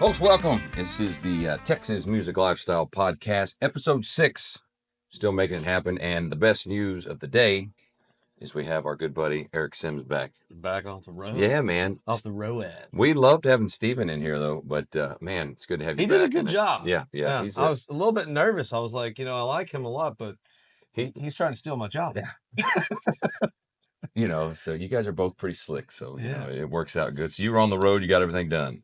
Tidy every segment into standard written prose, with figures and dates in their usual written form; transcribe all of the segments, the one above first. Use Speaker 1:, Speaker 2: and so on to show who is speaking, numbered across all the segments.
Speaker 1: Folks, welcome. This is the Texas Music Lifestyle Podcast, episode 6. Still making it happen. And the best news of the day is we have our good buddy Eric Sims back.
Speaker 2: Back off the road.
Speaker 1: Yeah, man.
Speaker 2: Off the road.
Speaker 1: We loved having Steven in here, though. But, man, it's good to have you back.
Speaker 2: He did a good job.
Speaker 1: Yeah.
Speaker 2: I was a little bit nervous. I was like, I like him a lot, but he's trying to steal my job.
Speaker 1: Yeah. So you guys are both pretty slick. So, it works out good. So you were on the road. You got everything done.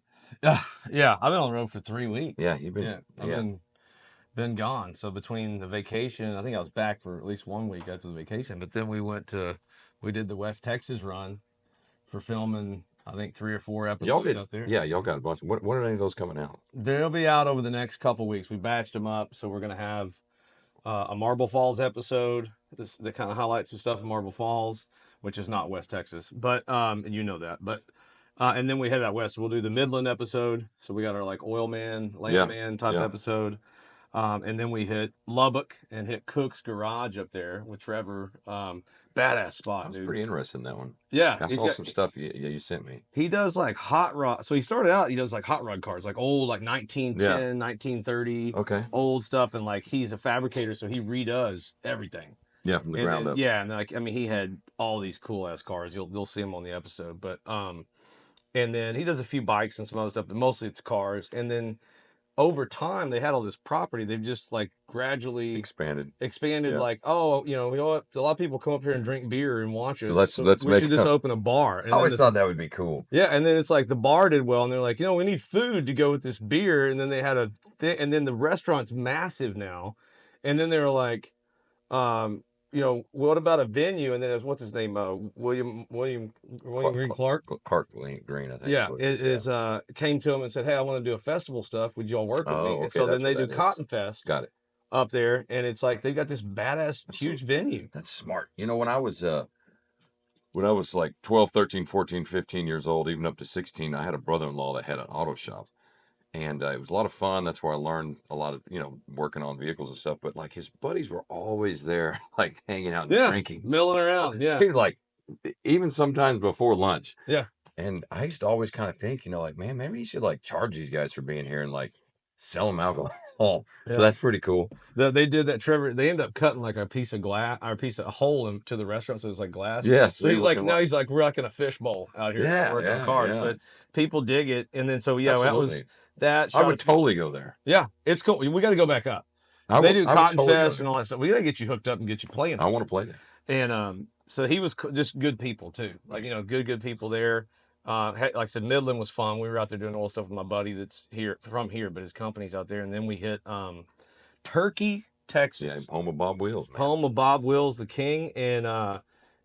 Speaker 2: Yeah, I've been on the road for 3 weeks.
Speaker 1: Yeah, you've been.
Speaker 2: I've been gone. So between the vacation, I think I was back for at least 1 week after the vacation. But then we did the West Texas run for filming, I think 3 or 4 episodes out there.
Speaker 1: Yeah, y'all got a bunch. When are any of those coming out?
Speaker 2: They'll be out over the next couple weeks. We batched them up, so we're gonna have a Marble Falls episode that kind of highlights some stuff in Marble Falls, which is not West Texas, but and you know that, but. And then we head out west. So we'll do the Midland episode. So we got our oil man, landman type episode. And then we hit Lubbock and hit Cook's Garage up there with Trevor. Badass spot,
Speaker 1: I was pretty interested in that one.
Speaker 2: Yeah.
Speaker 1: I saw some stuff you sent me.
Speaker 2: He does hot rod. So he started out, he does hot rod cars, old 1910, 1930.
Speaker 1: Okay.
Speaker 2: Old stuff. And he's a fabricator, so he redoes everything.
Speaker 1: Yeah, from the ground up.
Speaker 2: Yeah. And he had all these cool ass cars. You'll see him on the episode. But and then he does a few bikes and some other stuff, but mostly it's cars. And then over time, they had all this property. They've just gradually expanded.
Speaker 1: Yeah.
Speaker 2: A lot of people come up here and drink beer and watch us.
Speaker 1: So let's
Speaker 2: we should just open a bar.
Speaker 1: And I always thought that would be cool.
Speaker 2: Yeah, and then it's the bar did well, and they're like, we need food to go with this beer. And then they had and then the restaurant's massive now. And then they were like, what about a venue? And then it's, what's his name? William Green Clark?
Speaker 1: Clark Green, I think.
Speaker 2: Yeah, came to him and said, hey, I want to do a festival stuff. Would y'all work with me?
Speaker 1: Okay,
Speaker 2: and so then they do Cotton Fest.
Speaker 1: Got it.
Speaker 2: Up there, and it's they've got this badass huge venue.
Speaker 1: That's smart. When I was 12, 13, 14, 15 years old, even up to 16, I had a brother-in-law that had an auto shop. And it was a lot of fun. That's where I learned a lot of, working on vehicles and stuff. But his buddies were always there, hanging out and drinking.
Speaker 2: Milling around. Yeah.
Speaker 1: Dude, even sometimes before lunch.
Speaker 2: Yeah.
Speaker 1: And I used to always kind of think, man, maybe you should charge these guys for being here and sell them alcohol. Yeah. So that's pretty cool.
Speaker 2: They did that, Trevor. They ended up cutting a piece of glass or a hole into the restaurant, so it's glass.
Speaker 1: Yes.
Speaker 2: So he's we're in a fishbowl out here working on cars, but people dig it. And then that was that.
Speaker 1: I would totally go there.
Speaker 2: Yeah, it's cool. We got to go back up. They do Cotton Fest and all that stuff. We got to get you hooked up and get you playing.
Speaker 1: I want to play there.
Speaker 2: And so he was just good people too. Good people there. Like I said, Midland was fun. We were out there doing oil stuff with my buddy that's from here, but his company's out there. And then we hit Turkey, Texas.
Speaker 1: Yeah, home of Bob Wills, man.
Speaker 2: Home of Bob Wills, the king. And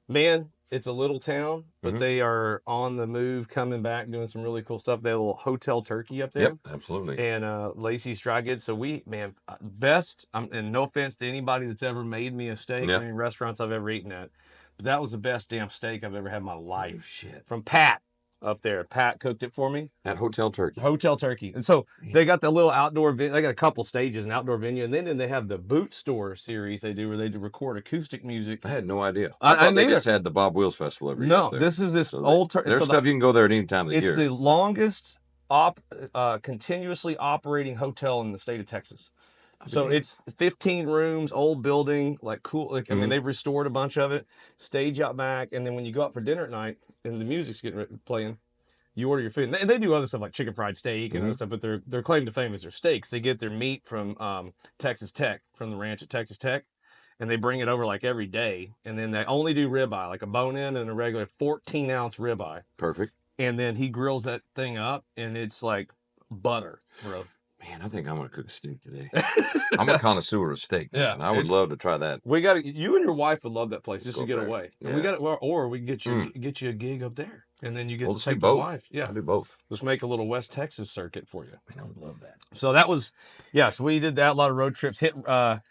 Speaker 2: man, it's a little town, but they are on the move, coming back, doing some really cool stuff. They have a little Hotel Turkey up there.
Speaker 1: Yep, absolutely.
Speaker 2: And Lacey's Dry Goods. So best, and no offense to anybody that's ever made me a steak or any restaurants I've ever eaten at, but that was the best damn steak I've ever had in my life.
Speaker 1: Oh, shit.
Speaker 2: From Pat. Up there, Pat cooked it for me
Speaker 1: at Hotel Turkey.
Speaker 2: And so they got the little outdoor venue. They got a couple stages, an outdoor venue, and then they have the Boot Store series they do where they record acoustic music.
Speaker 1: I had no idea. I thought they just had the Bob Wills Festival every year.
Speaker 2: No, this is old.
Speaker 1: There's stuff you can go there at any time of the year.
Speaker 2: It's the longest continuously operating hotel in the state of Texas. So it's 15 rooms, old building, cool. I mean, they've restored a bunch of it. Stage out back, and then when you go out for dinner at night and the music's playing, you order your food. And they do other stuff like chicken fried steak and other stuff, but their claim to fame is their steaks. They get their meat from Texas Tech, from the ranch at Texas Tech, and they bring it over every day. And then they only do ribeye, a bone-in and a regular 14-ounce ribeye.
Speaker 1: Perfect.
Speaker 2: And then he grills that thing up, and it's like butter, bro.
Speaker 1: Man, I think I'm going to cook a steak today. I'm a connoisseur of steak. Man.
Speaker 2: Yeah,
Speaker 1: I would love to try that.
Speaker 2: You and your wife would love that place just to get away.
Speaker 1: Yeah.
Speaker 2: We got it, or we can get you a gig up there, and then you get to
Speaker 1: take
Speaker 2: both. Wife. Yeah,
Speaker 1: I'll do both.
Speaker 2: Let's make a little West Texas circuit for you.
Speaker 1: Man, I would love that.
Speaker 2: So that was, so we did that. A lot of road trips. Hit, what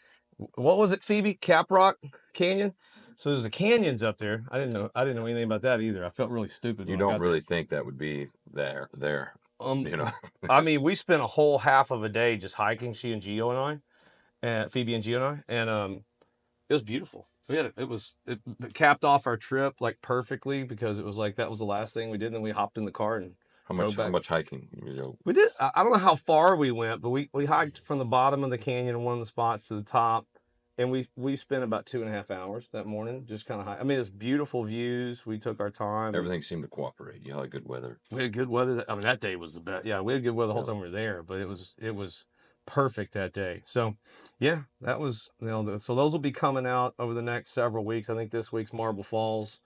Speaker 2: was it, Phoebe? Caprock Canyon. So there's the canyons up there. I didn't know anything about that either. I felt really stupid.
Speaker 1: You don't really think that would be there.
Speaker 2: I mean, we spent a whole half of a day just hiking, she and Gio and I, and Phoebe and Gio and I, and it was beautiful. It capped off our trip perfectly because it was that was the last thing we did. And then we hopped in the car and
Speaker 1: How much hiking? You know,
Speaker 2: We did. I don't know how far we went, but we hiked from the bottom of the canyon in one of the spots to the top, and we spent about 2.5 hours that morning just kind of hike. I mean, it's beautiful views. We took our time.
Speaker 1: everything seemed to cooperate. You had good weather.
Speaker 2: We had good weather. I mean, that day was the best. Yeah, we had good weather the whole time we were there, but it was perfect that day. So, yeah, that was so those will be coming out over the next several weeks. I think this week's Marble Falls,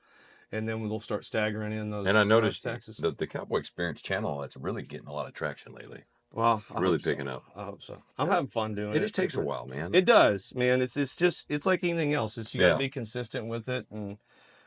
Speaker 2: and then we'll start staggering in those.
Speaker 1: And I noticed
Speaker 2: Texas.
Speaker 1: the Cowboy Experience channel, it's really getting a lot of traction lately.
Speaker 2: Well,
Speaker 1: really picking up.
Speaker 2: I hope so. I'm having fun doing it.
Speaker 1: It just takes a while, man.
Speaker 2: It does, man. It's like anything else. You got to be consistent with it, and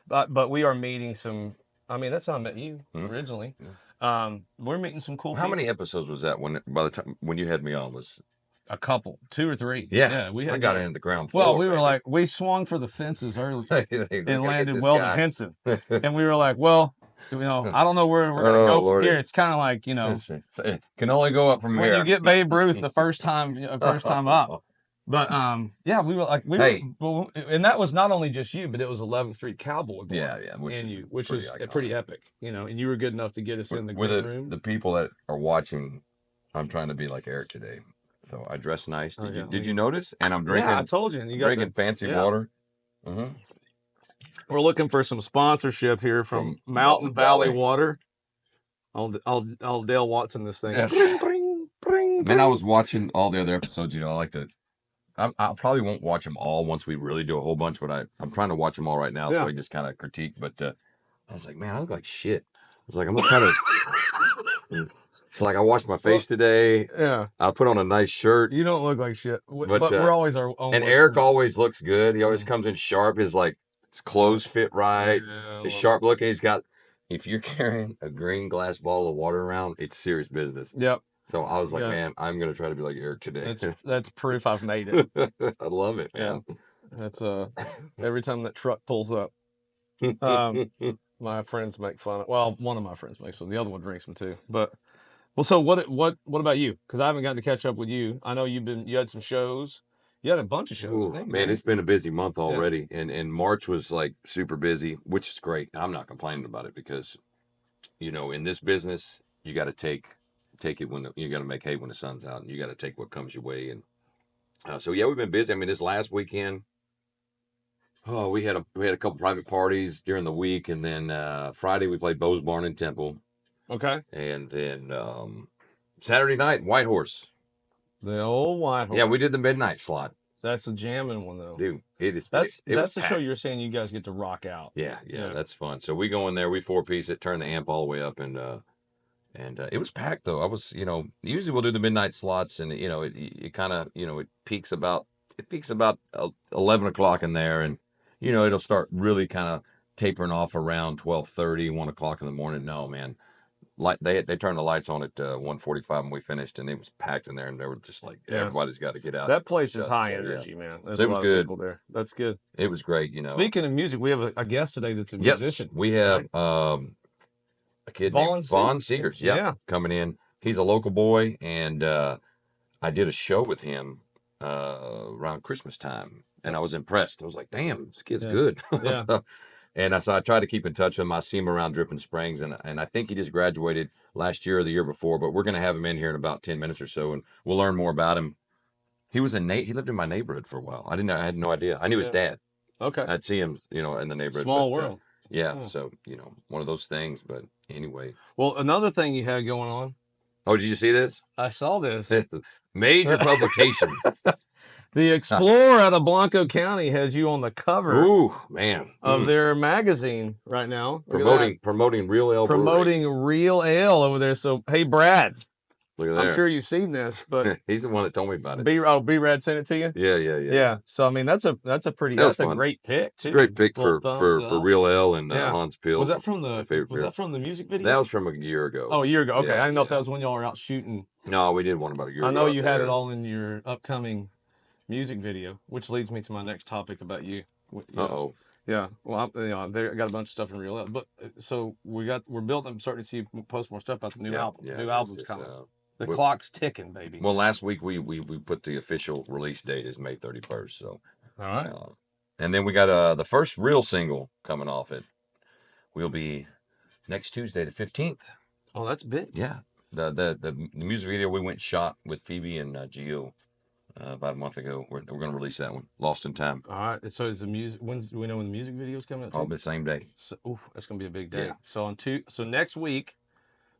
Speaker 2: but we are meeting some. I mean, that's how I met you originally. Yeah. We're meeting some cool.
Speaker 1: How many episodes was that by the time when you had me on? Was
Speaker 2: a couple, 2 or 3.
Speaker 1: Yeah, I got in at the ground floor.
Speaker 2: Well, we were like, we swung for the fences early and landed Weldon Henson, and we were like, well. I don't know where we're gonna go from here. It's kind of like
Speaker 1: it can only go up from
Speaker 2: when
Speaker 1: here.
Speaker 2: You get Babe Ruth the first time up. But yeah, we were like, and that was not only just you, but it was 11th Street Cowboy Bar.
Speaker 1: Yeah,
Speaker 2: which is pretty epic. And you were good enough to get us in the green room.
Speaker 1: The people that are watching, I'm trying to be like Eric today, so I dress nice. Did you notice? And I'm drinking.
Speaker 2: Yeah, I told you. And you got
Speaker 1: drinking fancy water.
Speaker 2: Mm-hmm. We're looking for some sponsorship here from Mountain Valley Water. I'll Dale Watson this thing.
Speaker 1: Yes. Man, I was watching all the other episodes. I like to. I probably won't watch them all once we really do a whole bunch, but I'm trying to watch them all right now, so I just kind of critique. But I was like, man, I look like shit. I was like, I'm gonna try to. It's like I washed my face today.
Speaker 2: Yeah.
Speaker 1: I put on a nice shirt.
Speaker 2: You don't look like shit. But we're always our own.
Speaker 1: And Eric always looks good. He always comes in sharp. His clothes fit right. He's sharp looking. He's got. If you're carrying a green glass bottle of water around, it's serious business.
Speaker 2: Yep.
Speaker 1: So I was like, man, I'm gonna try to be like Eric today.
Speaker 2: That's proof I've made it.
Speaker 1: I love it, man.
Speaker 2: Yeah. That's every time that truck pulls up. My friends make fun of. Well, one of my friends makes fun. The other one drinks them too. But so what about you? Because I haven't gotten to catch up with you. I know you had some shows. You had a bunch of shows.
Speaker 1: Man, it's been a busy month already, and March was like super busy, which is great. I'm not complaining about it because, in this business, you got to take it when you got to make hay when the sun's out, and you got to take what comes your way. And so we've been busy. I mean, this last weekend, we had a couple private parties during the week, and then Friday we played Bo's Barn in Temple.
Speaker 2: Okay.
Speaker 1: And then Saturday night, Whitehorse.
Speaker 2: The old Whitehorse.
Speaker 1: Yeah, we did the midnight slot.
Speaker 2: That's a jamming one though.
Speaker 1: Dude, it is.
Speaker 2: That's the show you're saying you guys get to rock out.
Speaker 1: Yeah, that's fun. So we go in there, we 4-piece it, turn the amp all the way up, and it was packed though. I was, usually we'll do the midnight slots, and it kind of, it peaks about 11 o'clock in there, and it'll start really kind of tapering off around 12:30, 1 o'clock in the morning. No, man. They turned the lights on at 1:45 when we finished, and it was packed in there, and they were just like, everybody's got to get out.
Speaker 2: That place is high energy, man.
Speaker 1: It was good.
Speaker 2: There. That's good.
Speaker 1: It was great,
Speaker 2: Speaking of music, we have a guest today that's a musician.
Speaker 1: Yes, we have a kid named Vaughan Segers, coming in. He's a local boy, and I did a show with him around Christmas time, and I was impressed. I was like, damn, this kid's good.
Speaker 2: Yeah.
Speaker 1: And so I try to keep in touch with him. I see him around Dripping Springs, and I think he just graduated last year or the year before. But we're going to have him in here in about 10 minutes or so, and we'll learn more about him. He lived in my neighborhood for a while. I had no idea. I knew his dad.
Speaker 2: Okay.
Speaker 1: I'd see him, in the neighborhood.
Speaker 2: Small world.
Speaker 1: So one of those things. But anyway.
Speaker 2: Well, another thing you had going on.
Speaker 1: Oh, did you see this?
Speaker 2: I saw this.
Speaker 1: Major publication.
Speaker 2: The Explorer out of Blanco County has you on the cover.
Speaker 1: Ooh, man.
Speaker 2: Of their magazine right now.
Speaker 1: Promoting Real Ale.
Speaker 2: Promoting Real Ale over there. So, hey, Brad.
Speaker 1: Look at that.
Speaker 2: I'm sure you've seen this, but
Speaker 1: he's the one that told me about it.
Speaker 2: B-Rad sent it to you?
Speaker 1: Yeah.
Speaker 2: Yeah. So, I mean, that's a great pick, too.
Speaker 1: Great pick for Real Ale and Hans Peel.
Speaker 2: Was that from the music video?
Speaker 1: That was from a year ago.
Speaker 2: Oh, a year ago. Okay. I didn't know if that was when y'all were out shooting.
Speaker 1: No, we did one about a year ago.
Speaker 2: I know you had it all in your upcoming music video, which leads me to my next topic about you. Yeah. Well, I got a bunch of stuff in Real Ale, but so we're building. I'm starting to see you post more stuff about the new album. New album's coming. The clock's ticking, baby.
Speaker 1: Well, last week we put the official release date as May 31st. So
Speaker 2: all right.
Speaker 1: And then we got the first real single coming off it. Will be next Tuesday, the 15th.
Speaker 2: Oh, that's big.
Speaker 1: Yeah, the music video we went and shot with Phoebe and Gio about a month ago. We're going to release that one, Lost in Time.
Speaker 2: All right. So is the music? When do we know when the music video's coming out too?
Speaker 1: Probably the same day.
Speaker 2: So, that's gonna be a big day.
Speaker 1: Yeah.
Speaker 2: So next week,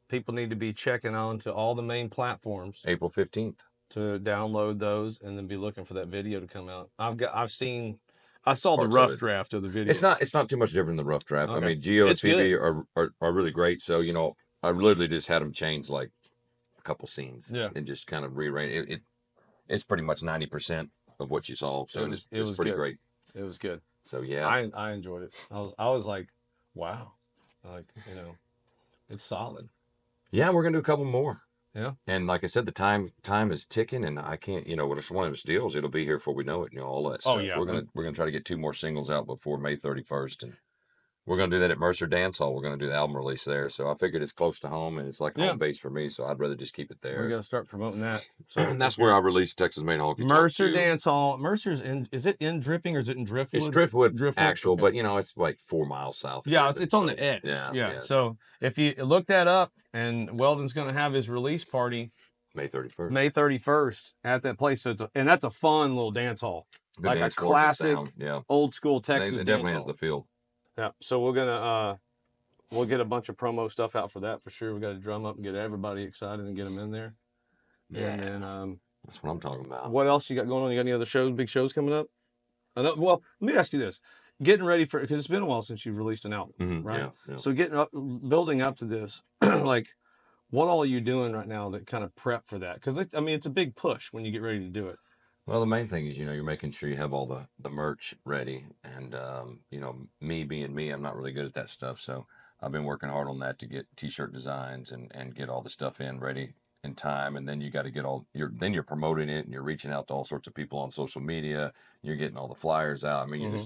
Speaker 2: people need to be checking on to all the main platforms
Speaker 1: April 15th.
Speaker 2: to download those, and then be looking for that video to come out. I saw the
Speaker 1: Parts of
Speaker 2: rough
Speaker 1: it.
Speaker 2: draft of the video.
Speaker 1: It's not too much different than the rough draft.
Speaker 2: Okay.
Speaker 1: I mean, Gio and
Speaker 2: It's
Speaker 1: Phoebe are really great. So I literally just had them change like a couple scenes,
Speaker 2: Yeah.
Speaker 1: and just kind of rearrange it. It's pretty much 90% of what you saw. So it was pretty
Speaker 2: good.
Speaker 1: great.
Speaker 2: It was good.
Speaker 1: So yeah,
Speaker 2: I enjoyed it. I was like, wow, like it's solid.
Speaker 1: yeah, we're gonna do a couple more.
Speaker 2: Yeah.
Speaker 1: And like I said, the time is ticking, and I can't. When it's one of those deals, it'll be here before we know it. All that stuff.
Speaker 2: Oh, yeah.
Speaker 1: We're gonna try to get 2 more singles out before May 31st, and we're gonna do that at Mercer Dance Hall. We're gonna do the album release there. So I figured it's close to home, and it's like a home base for me. So I'd rather just keep it there.
Speaker 2: We got to start promoting that. So
Speaker 1: And that's where I released Texas Made Honky Tonk
Speaker 2: Mercer
Speaker 1: too.
Speaker 2: Dance Hall. Mercer's in. Is it in Dripping or is it in Driftwood?
Speaker 1: It's Driftwood, actual,
Speaker 2: okay.
Speaker 1: but it's like 4 miles south. of
Speaker 2: Yeah,
Speaker 1: Driftwood,
Speaker 2: it's on
Speaker 1: so,
Speaker 2: the edge.
Speaker 1: Yeah.
Speaker 2: So if you look that up, and Weldon's going to have his release party
Speaker 1: May 31st.
Speaker 2: May 31st at that place. So and that's a fun little dance hall,
Speaker 1: Good
Speaker 2: like
Speaker 1: dance
Speaker 2: a
Speaker 1: floor, good
Speaker 2: classic,
Speaker 1: sound. Yeah,
Speaker 2: old school Texas
Speaker 1: it
Speaker 2: dance
Speaker 1: definitely
Speaker 2: hall.
Speaker 1: has the feel.
Speaker 2: Yeah. So we're gonna we'll get a bunch of promo stuff out for that for sure. We got to drum up and get everybody excited and get them in there.
Speaker 1: Yeah,
Speaker 2: And then
Speaker 1: that's what I'm talking about.
Speaker 2: what else you got going on? You got any other shows, big shows coming up? Well, let me ask you this: getting ready for, because it's been a while since you've released an album, right?
Speaker 1: Yeah.
Speaker 2: So building up to this, like, what all are you doing right now that kind of prep for that? Because it's a big push when you get ready to do it.
Speaker 1: Well, the main thing is, you're making sure you have all the merch ready. And, me being me, I'm not really good at that stuff. So I've been working hard on that to get t-shirt designs and get all the stuff ready in time. And then you got to get you're promoting it, and you're reaching out to all sorts of people on social media. You're getting all the flyers out. I mean,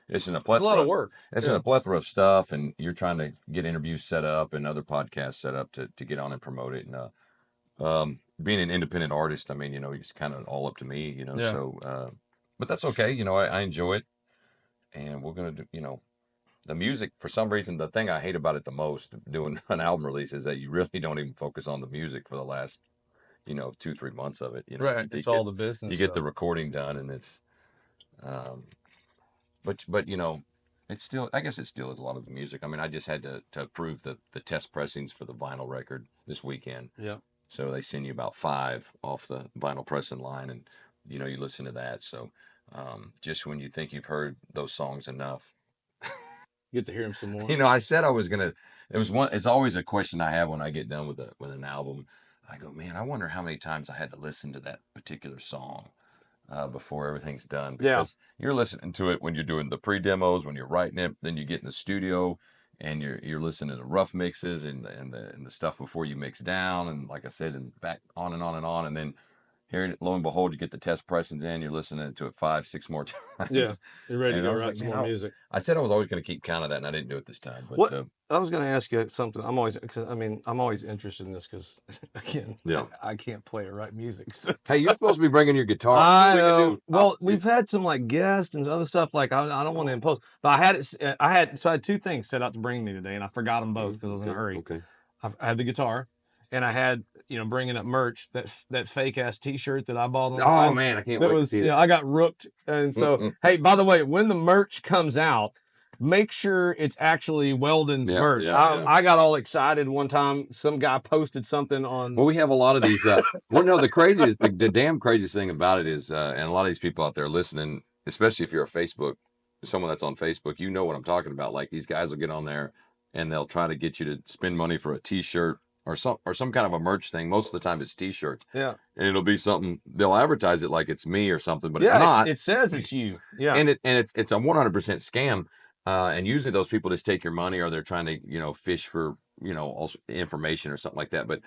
Speaker 1: it's in a plethora.
Speaker 2: It's a lot of work.
Speaker 1: It's in a plethora of stuff, and you're trying to get interviews set up and other podcasts set up to get on and promote it. And, being an independent artist, it's kind of all up to me,
Speaker 2: Yeah.
Speaker 1: so, but that's okay. I enjoy it, and we're going to do, the music, for some reason, the thing I hate about it the most, doing an album release, is that you really don't even focus on the music for the last, 2-3 months of it.
Speaker 2: Right. It's all the business.
Speaker 1: You get the recording done, and it's, but it's still, I guess it still is a lot of the music. I just had to approve the test pressings for the vinyl record this weekend.
Speaker 2: Yeah.
Speaker 1: So they send you about 5 off the vinyl pressing line, and you listen to that. So just when you think you've heard those songs enough,
Speaker 2: you get to hear them some more.
Speaker 1: I said I was gonna. It's always a question I have when I get done with an album. I go, man, I wonder how many times I had to listen to that particular song before everything's done. Because you're listening to it when you're doing the pre-demos, when you're writing it, then you get in the studio, and you're listening to rough mixes and the stuff before you mix down, and like I said, and back on and on and on, and then here, lo and behold, you get the test pressings in, you're listening to it 5-6 more times.
Speaker 2: Yeah, you're ready
Speaker 1: And
Speaker 2: to
Speaker 1: I
Speaker 2: go
Speaker 1: was
Speaker 2: write
Speaker 1: like,
Speaker 2: some
Speaker 1: man,
Speaker 2: more music.
Speaker 1: I said I was always going to keep count of that, and I didn't do it this time. But
Speaker 2: What I was going to ask you something. I'm always interested in this because, again, I can't play or write music. So.
Speaker 1: Hey, you're supposed to be bringing your guitar.
Speaker 2: I know. Well, we've had some like guests and other stuff. Like I don't want to impose, but I had 2 things set out to bring me today, and I forgot them both because I was in a hurry.
Speaker 1: Okay.
Speaker 2: I had the guitar, and I had bringing up merch, that fake ass T-shirt that I bought.
Speaker 1: Oh man, I can't wait to see it.
Speaker 2: I got rooked, and so hey, by the way, when the merch comes out, make sure it's actually Weldon's merch. I got all excited one time. Some guy posted something on.
Speaker 1: Well, we have a lot of these. The craziest, the damn craziest thing about it is, and a lot of these people out there listening, especially if you're someone that's on Facebook, you know what I'm talking about. Like, these guys will get on there and they'll try to get you to spend money for a T-shirt or some kind of a merch thing. Most of the time it's T-shirts.
Speaker 2: Yeah.
Speaker 1: And it'll be something, they'll advertise it like it's me or something, but it's not.
Speaker 2: It says it's you. Yeah.
Speaker 1: And it's a 100% scam. And usually those people just take your money, or they're trying to, fish for, also information or something like that. But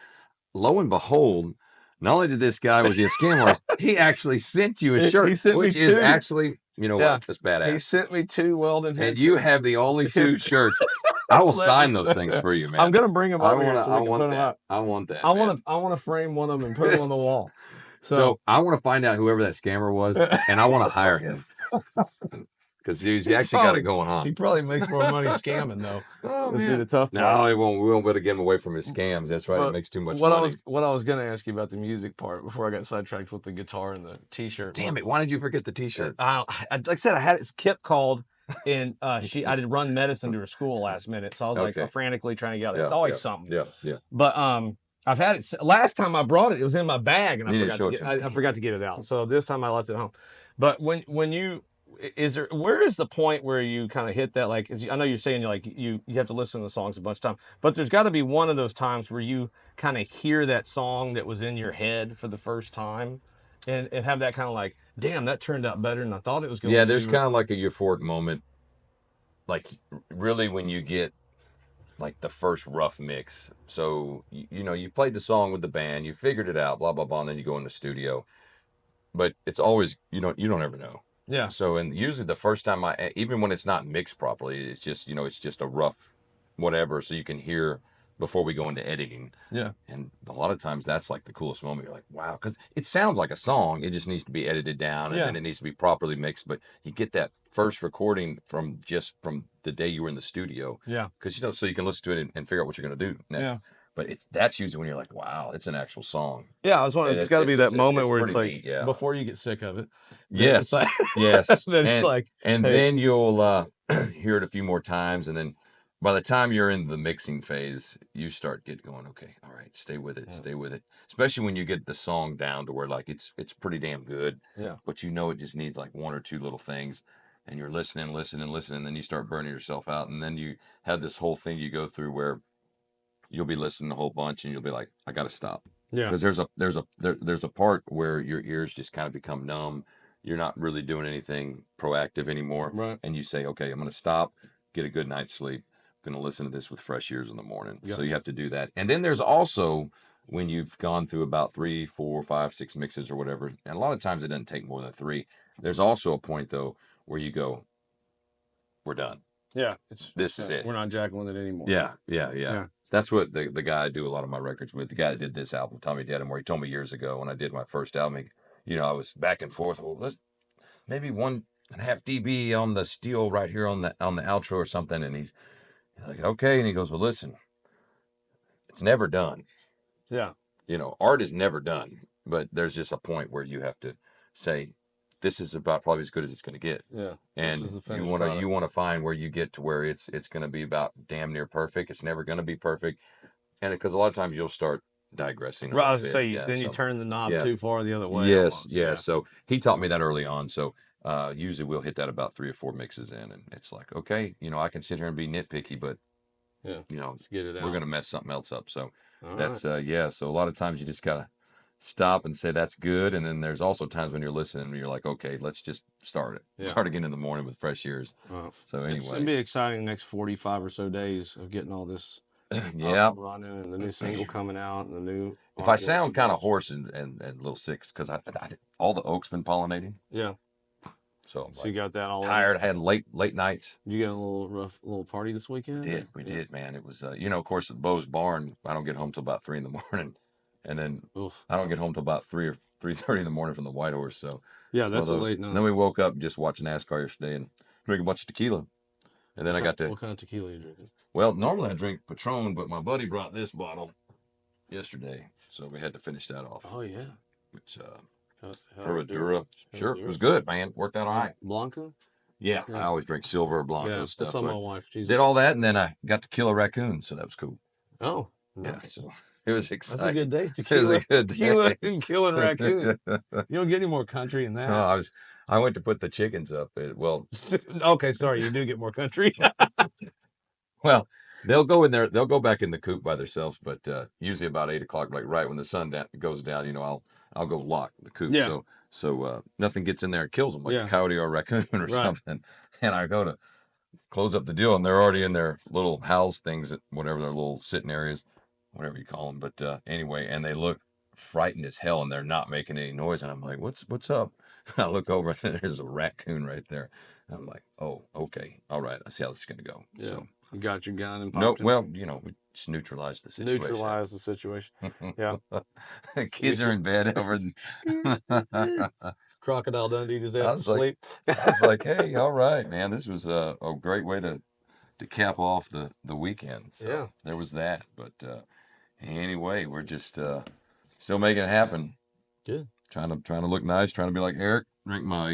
Speaker 1: lo and behold, not only did this guy, was he a scam artist, he actually sent you a shirt, which is actually, what? That's badass.
Speaker 2: He sent me 2 Weldon Henson.
Speaker 1: And you have the only 2 shirts. I will sign those things for you, man.
Speaker 2: I'm gonna bring them over here.
Speaker 1: I want that. I want that.
Speaker 2: I want to frame one of them and put them on the wall.
Speaker 1: So I want to find out whoever that scammer was, and I want to hire him. because he's actually got it going on.
Speaker 2: He probably makes more money scamming though.
Speaker 1: Oh
Speaker 2: That'd be
Speaker 1: man,
Speaker 2: the tough
Speaker 1: no,
Speaker 2: part.
Speaker 1: he won't. We won't be able to get him away from his scams. That's right. It
Speaker 2: But
Speaker 1: makes too much
Speaker 2: what
Speaker 1: money.
Speaker 2: I was gonna ask you about the music part before I got sidetracked with the guitar and the T-shirt.
Speaker 1: Damn it! Why did you forget the T-shirt?
Speaker 2: Like I said, I had Kip called, and I did run medicine to her school last minute, so I was like
Speaker 1: Okay.
Speaker 2: frantically trying to get out. It's
Speaker 1: Yeah,
Speaker 2: always
Speaker 1: yeah,
Speaker 2: something.
Speaker 1: yeah.
Speaker 2: But I've had it last time I brought it. It was in my bag, and I
Speaker 1: You need to
Speaker 2: forgot
Speaker 1: show
Speaker 2: to
Speaker 1: it
Speaker 2: get.
Speaker 1: to me.
Speaker 2: I forgot to get it out. So this time I left it home. But when you where is the point where you kind of hit that, like, I know you're saying you have to listen to the songs a bunch of times, but there's got to be one of those times where you kind of hear that song that was in your head for the first time, and have that kind of like, damn, that turned out better than I thought it was going
Speaker 1: Yeah,
Speaker 2: to.
Speaker 1: there's kind of like a euphoric moment, like really when you get like the first rough mix. So you played the song with the band, you figured it out, blah blah blah, and then you go in the studio. But it's always you don't ever know.
Speaker 2: Yeah.
Speaker 1: So and usually the first time even when it's not mixed properly, it's just it's just a rough whatever, so you can hear before we go into editing.
Speaker 2: Yeah.
Speaker 1: And a lot of times that's like the coolest moment. You're like, wow, because it sounds like a song. It just needs to be edited down, and then it needs to be properly mixed. But you get that first recording from the day you were in the studio.
Speaker 2: Yeah.
Speaker 1: Because so you can listen to it and figure out what you're going to do next. Yeah. But that's usually when you're like, wow, it's an actual song.
Speaker 2: Yeah, I was wondering. It's got to be that moment where it's like
Speaker 1: neat, yeah.
Speaker 2: before you get sick of it.
Speaker 1: Yes,
Speaker 2: like,
Speaker 1: yes.
Speaker 2: Then it's like,
Speaker 1: and then you'll hear it a few more times, and then by the time you're in the mixing phase, you start going, okay, all right, stay with it, stay with it. Especially when you get the song down to where like it's pretty damn good.
Speaker 2: Yeah.
Speaker 1: But it just needs like one or two little things, and you're listening, and then you start burning yourself out, and then you have this whole thing you go through where you'll be listening a whole bunch, and you'll be like, I got to stop.
Speaker 2: Yeah.
Speaker 1: Because there's a part where your ears just kind of become numb. You're not really doing anything proactive anymore.
Speaker 2: Right.
Speaker 1: And you say, okay, I'm going to stop, get a good night's sleep. I'm going to listen to this with fresh ears in the morning. Gotcha. So you have to do that. And then there's also when you've gone through about 3, 4, 5, 6 mixes or whatever, and a lot of times it doesn't take more than 3. There's also a point though where you go, we're done.
Speaker 2: Yeah.
Speaker 1: This is it.
Speaker 2: We're not jacking with it anymore.
Speaker 1: Yeah. That's what the guy I do a lot of my records with, the guy that did this album, Tommy Dedham, he told me years ago when I did my first album, I was back and forth. Well, let's maybe 1.5 dB on the steel right here on the outro or something. And he's like, okay. And he goes, well, listen, it's never done.
Speaker 2: Yeah.
Speaker 1: Art is never done, but there's just a point where you have to say, this is about probably as good as it's going to get.
Speaker 2: Yeah.
Speaker 1: And you want to find where you get to where it's going to be about damn near perfect. It's never going to be perfect. And because a lot of times you'll start digressing.
Speaker 2: Right. I was say, you turn the knob too far the other way.
Speaker 1: Yes. Yeah. So he taught me that early on. So usually we'll hit that about 3 or 4 mixes in, and it's like, okay, I can sit here and be nitpicky, but
Speaker 2: let's get it out.
Speaker 1: We're going to mess something else up. So that's so a lot of times you just got to stop and say that's good, and then there's also times when you're listening and you're like, okay, let's just start it. Start again in the morning with fresh ears. So anyway,
Speaker 2: it's gonna be exciting the next 45 or so days of getting all this running, and the new single coming out, and the new.
Speaker 1: If I sound kind of hoarse and a little sick, because I all the oak's been pollinating.
Speaker 2: Yeah.
Speaker 1: So
Speaker 2: you got that all
Speaker 1: tired. I had late nights.
Speaker 2: Did you get a little party this weekend?
Speaker 1: We did, man. It was of course at Bo's barn. I don't get home till about 3 a.m. And then I don't get home till about 3 or 3:30 in the morning from the White Horse. So
Speaker 2: yeah, that's a late night.
Speaker 1: And then we woke up and just watched NASCAR yesterday and drank a bunch of tequila. And then I got to.
Speaker 2: What kind of tequila are you drinking?
Speaker 1: Well, normally I drink Patron, but my buddy brought this bottle yesterday, so we had to finish that off.
Speaker 2: Oh yeah.
Speaker 1: It's Herradura. Sure, it was good, man. Worked out all right.
Speaker 2: Blanca.
Speaker 1: Yeah, I always drink silver or Blanco stuff.
Speaker 2: That's on my wife.
Speaker 1: Did all that, and then I got to kill a raccoon, so that was cool.
Speaker 2: Oh.
Speaker 1: Yeah, so it was exciting.
Speaker 2: That's a good day.
Speaker 1: It was a good day.
Speaker 2: Tequila and killing raccoon. You don't get any more country than that.
Speaker 1: No, I went to put the chickens up.
Speaker 2: Okay, sorry, you do get more country.
Speaker 1: Well, they'll go in there. They'll go back in the coop by themselves, but usually about 8 o'clock, like right when the sun goes down, I'll go lock the coop.
Speaker 2: Yeah.
Speaker 1: So nothing gets in there and kills them, like a coyote or a raccoon or something. And I go to close up the deal, and they're already in their little house things, whatever their little sitting areas, whatever you call them. But anyway, and they look frightened as hell, and they're not making any noise. And I'm like, what's up? I look over, and there's a raccoon right there. I'm like, oh, okay, all right. I see how this is gonna go.
Speaker 2: Yeah.
Speaker 1: So,
Speaker 2: you got your gun and
Speaker 1: no, well, we just neutralized the situation.
Speaker 2: Yeah.
Speaker 1: Kids are in bed over.
Speaker 2: Crocodile Dundee his
Speaker 1: I
Speaker 2: ass to
Speaker 1: was like,
Speaker 2: sleep.
Speaker 1: I was like, hey, all right, man. This was a great way to cap off the weekend. So
Speaker 2: Yeah.
Speaker 1: there was that. But anyway, we're just still making it happen.
Speaker 2: Good.
Speaker 1: Trying to look nice. Trying to be like Eric. Drink my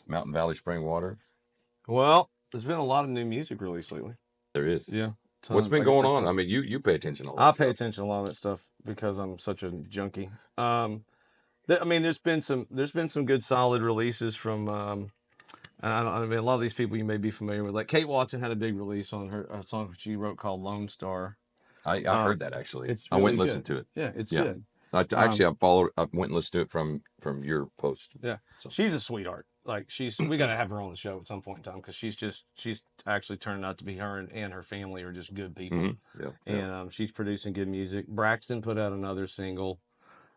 Speaker 1: Mountain Valley spring water.
Speaker 2: Well, there's been a lot of new music released lately.
Speaker 1: There is.
Speaker 2: Yeah.
Speaker 1: What's
Speaker 2: Tons.
Speaker 1: been
Speaker 2: I guess
Speaker 1: going
Speaker 2: there's
Speaker 1: on?
Speaker 2: tons.
Speaker 1: I mean, you pay attention to all
Speaker 2: I
Speaker 1: that
Speaker 2: pay
Speaker 1: stuff.
Speaker 2: attention to a lot of that stuff because I'm such a junkie. I mean, there's been some good solid releases from. I mean, a lot of these people you may be familiar with. Like Kate Watson had a big release on her a song she wrote called Lone Star.
Speaker 1: I heard that actually.
Speaker 2: It's
Speaker 1: I went
Speaker 2: really
Speaker 1: and listened
Speaker 2: good.
Speaker 1: to it.
Speaker 2: Yeah, it's
Speaker 1: Yeah.
Speaker 2: good.
Speaker 1: Actually, I went and listened to it from your post.
Speaker 2: Yeah,
Speaker 1: So.
Speaker 2: she's a sweetheart. Like we got to have her on the show at some point in time because she's actually turned out to be her and her family are just good people.
Speaker 1: Mm-hmm. Yeah,
Speaker 2: and she's producing good music. Braxton put out another single.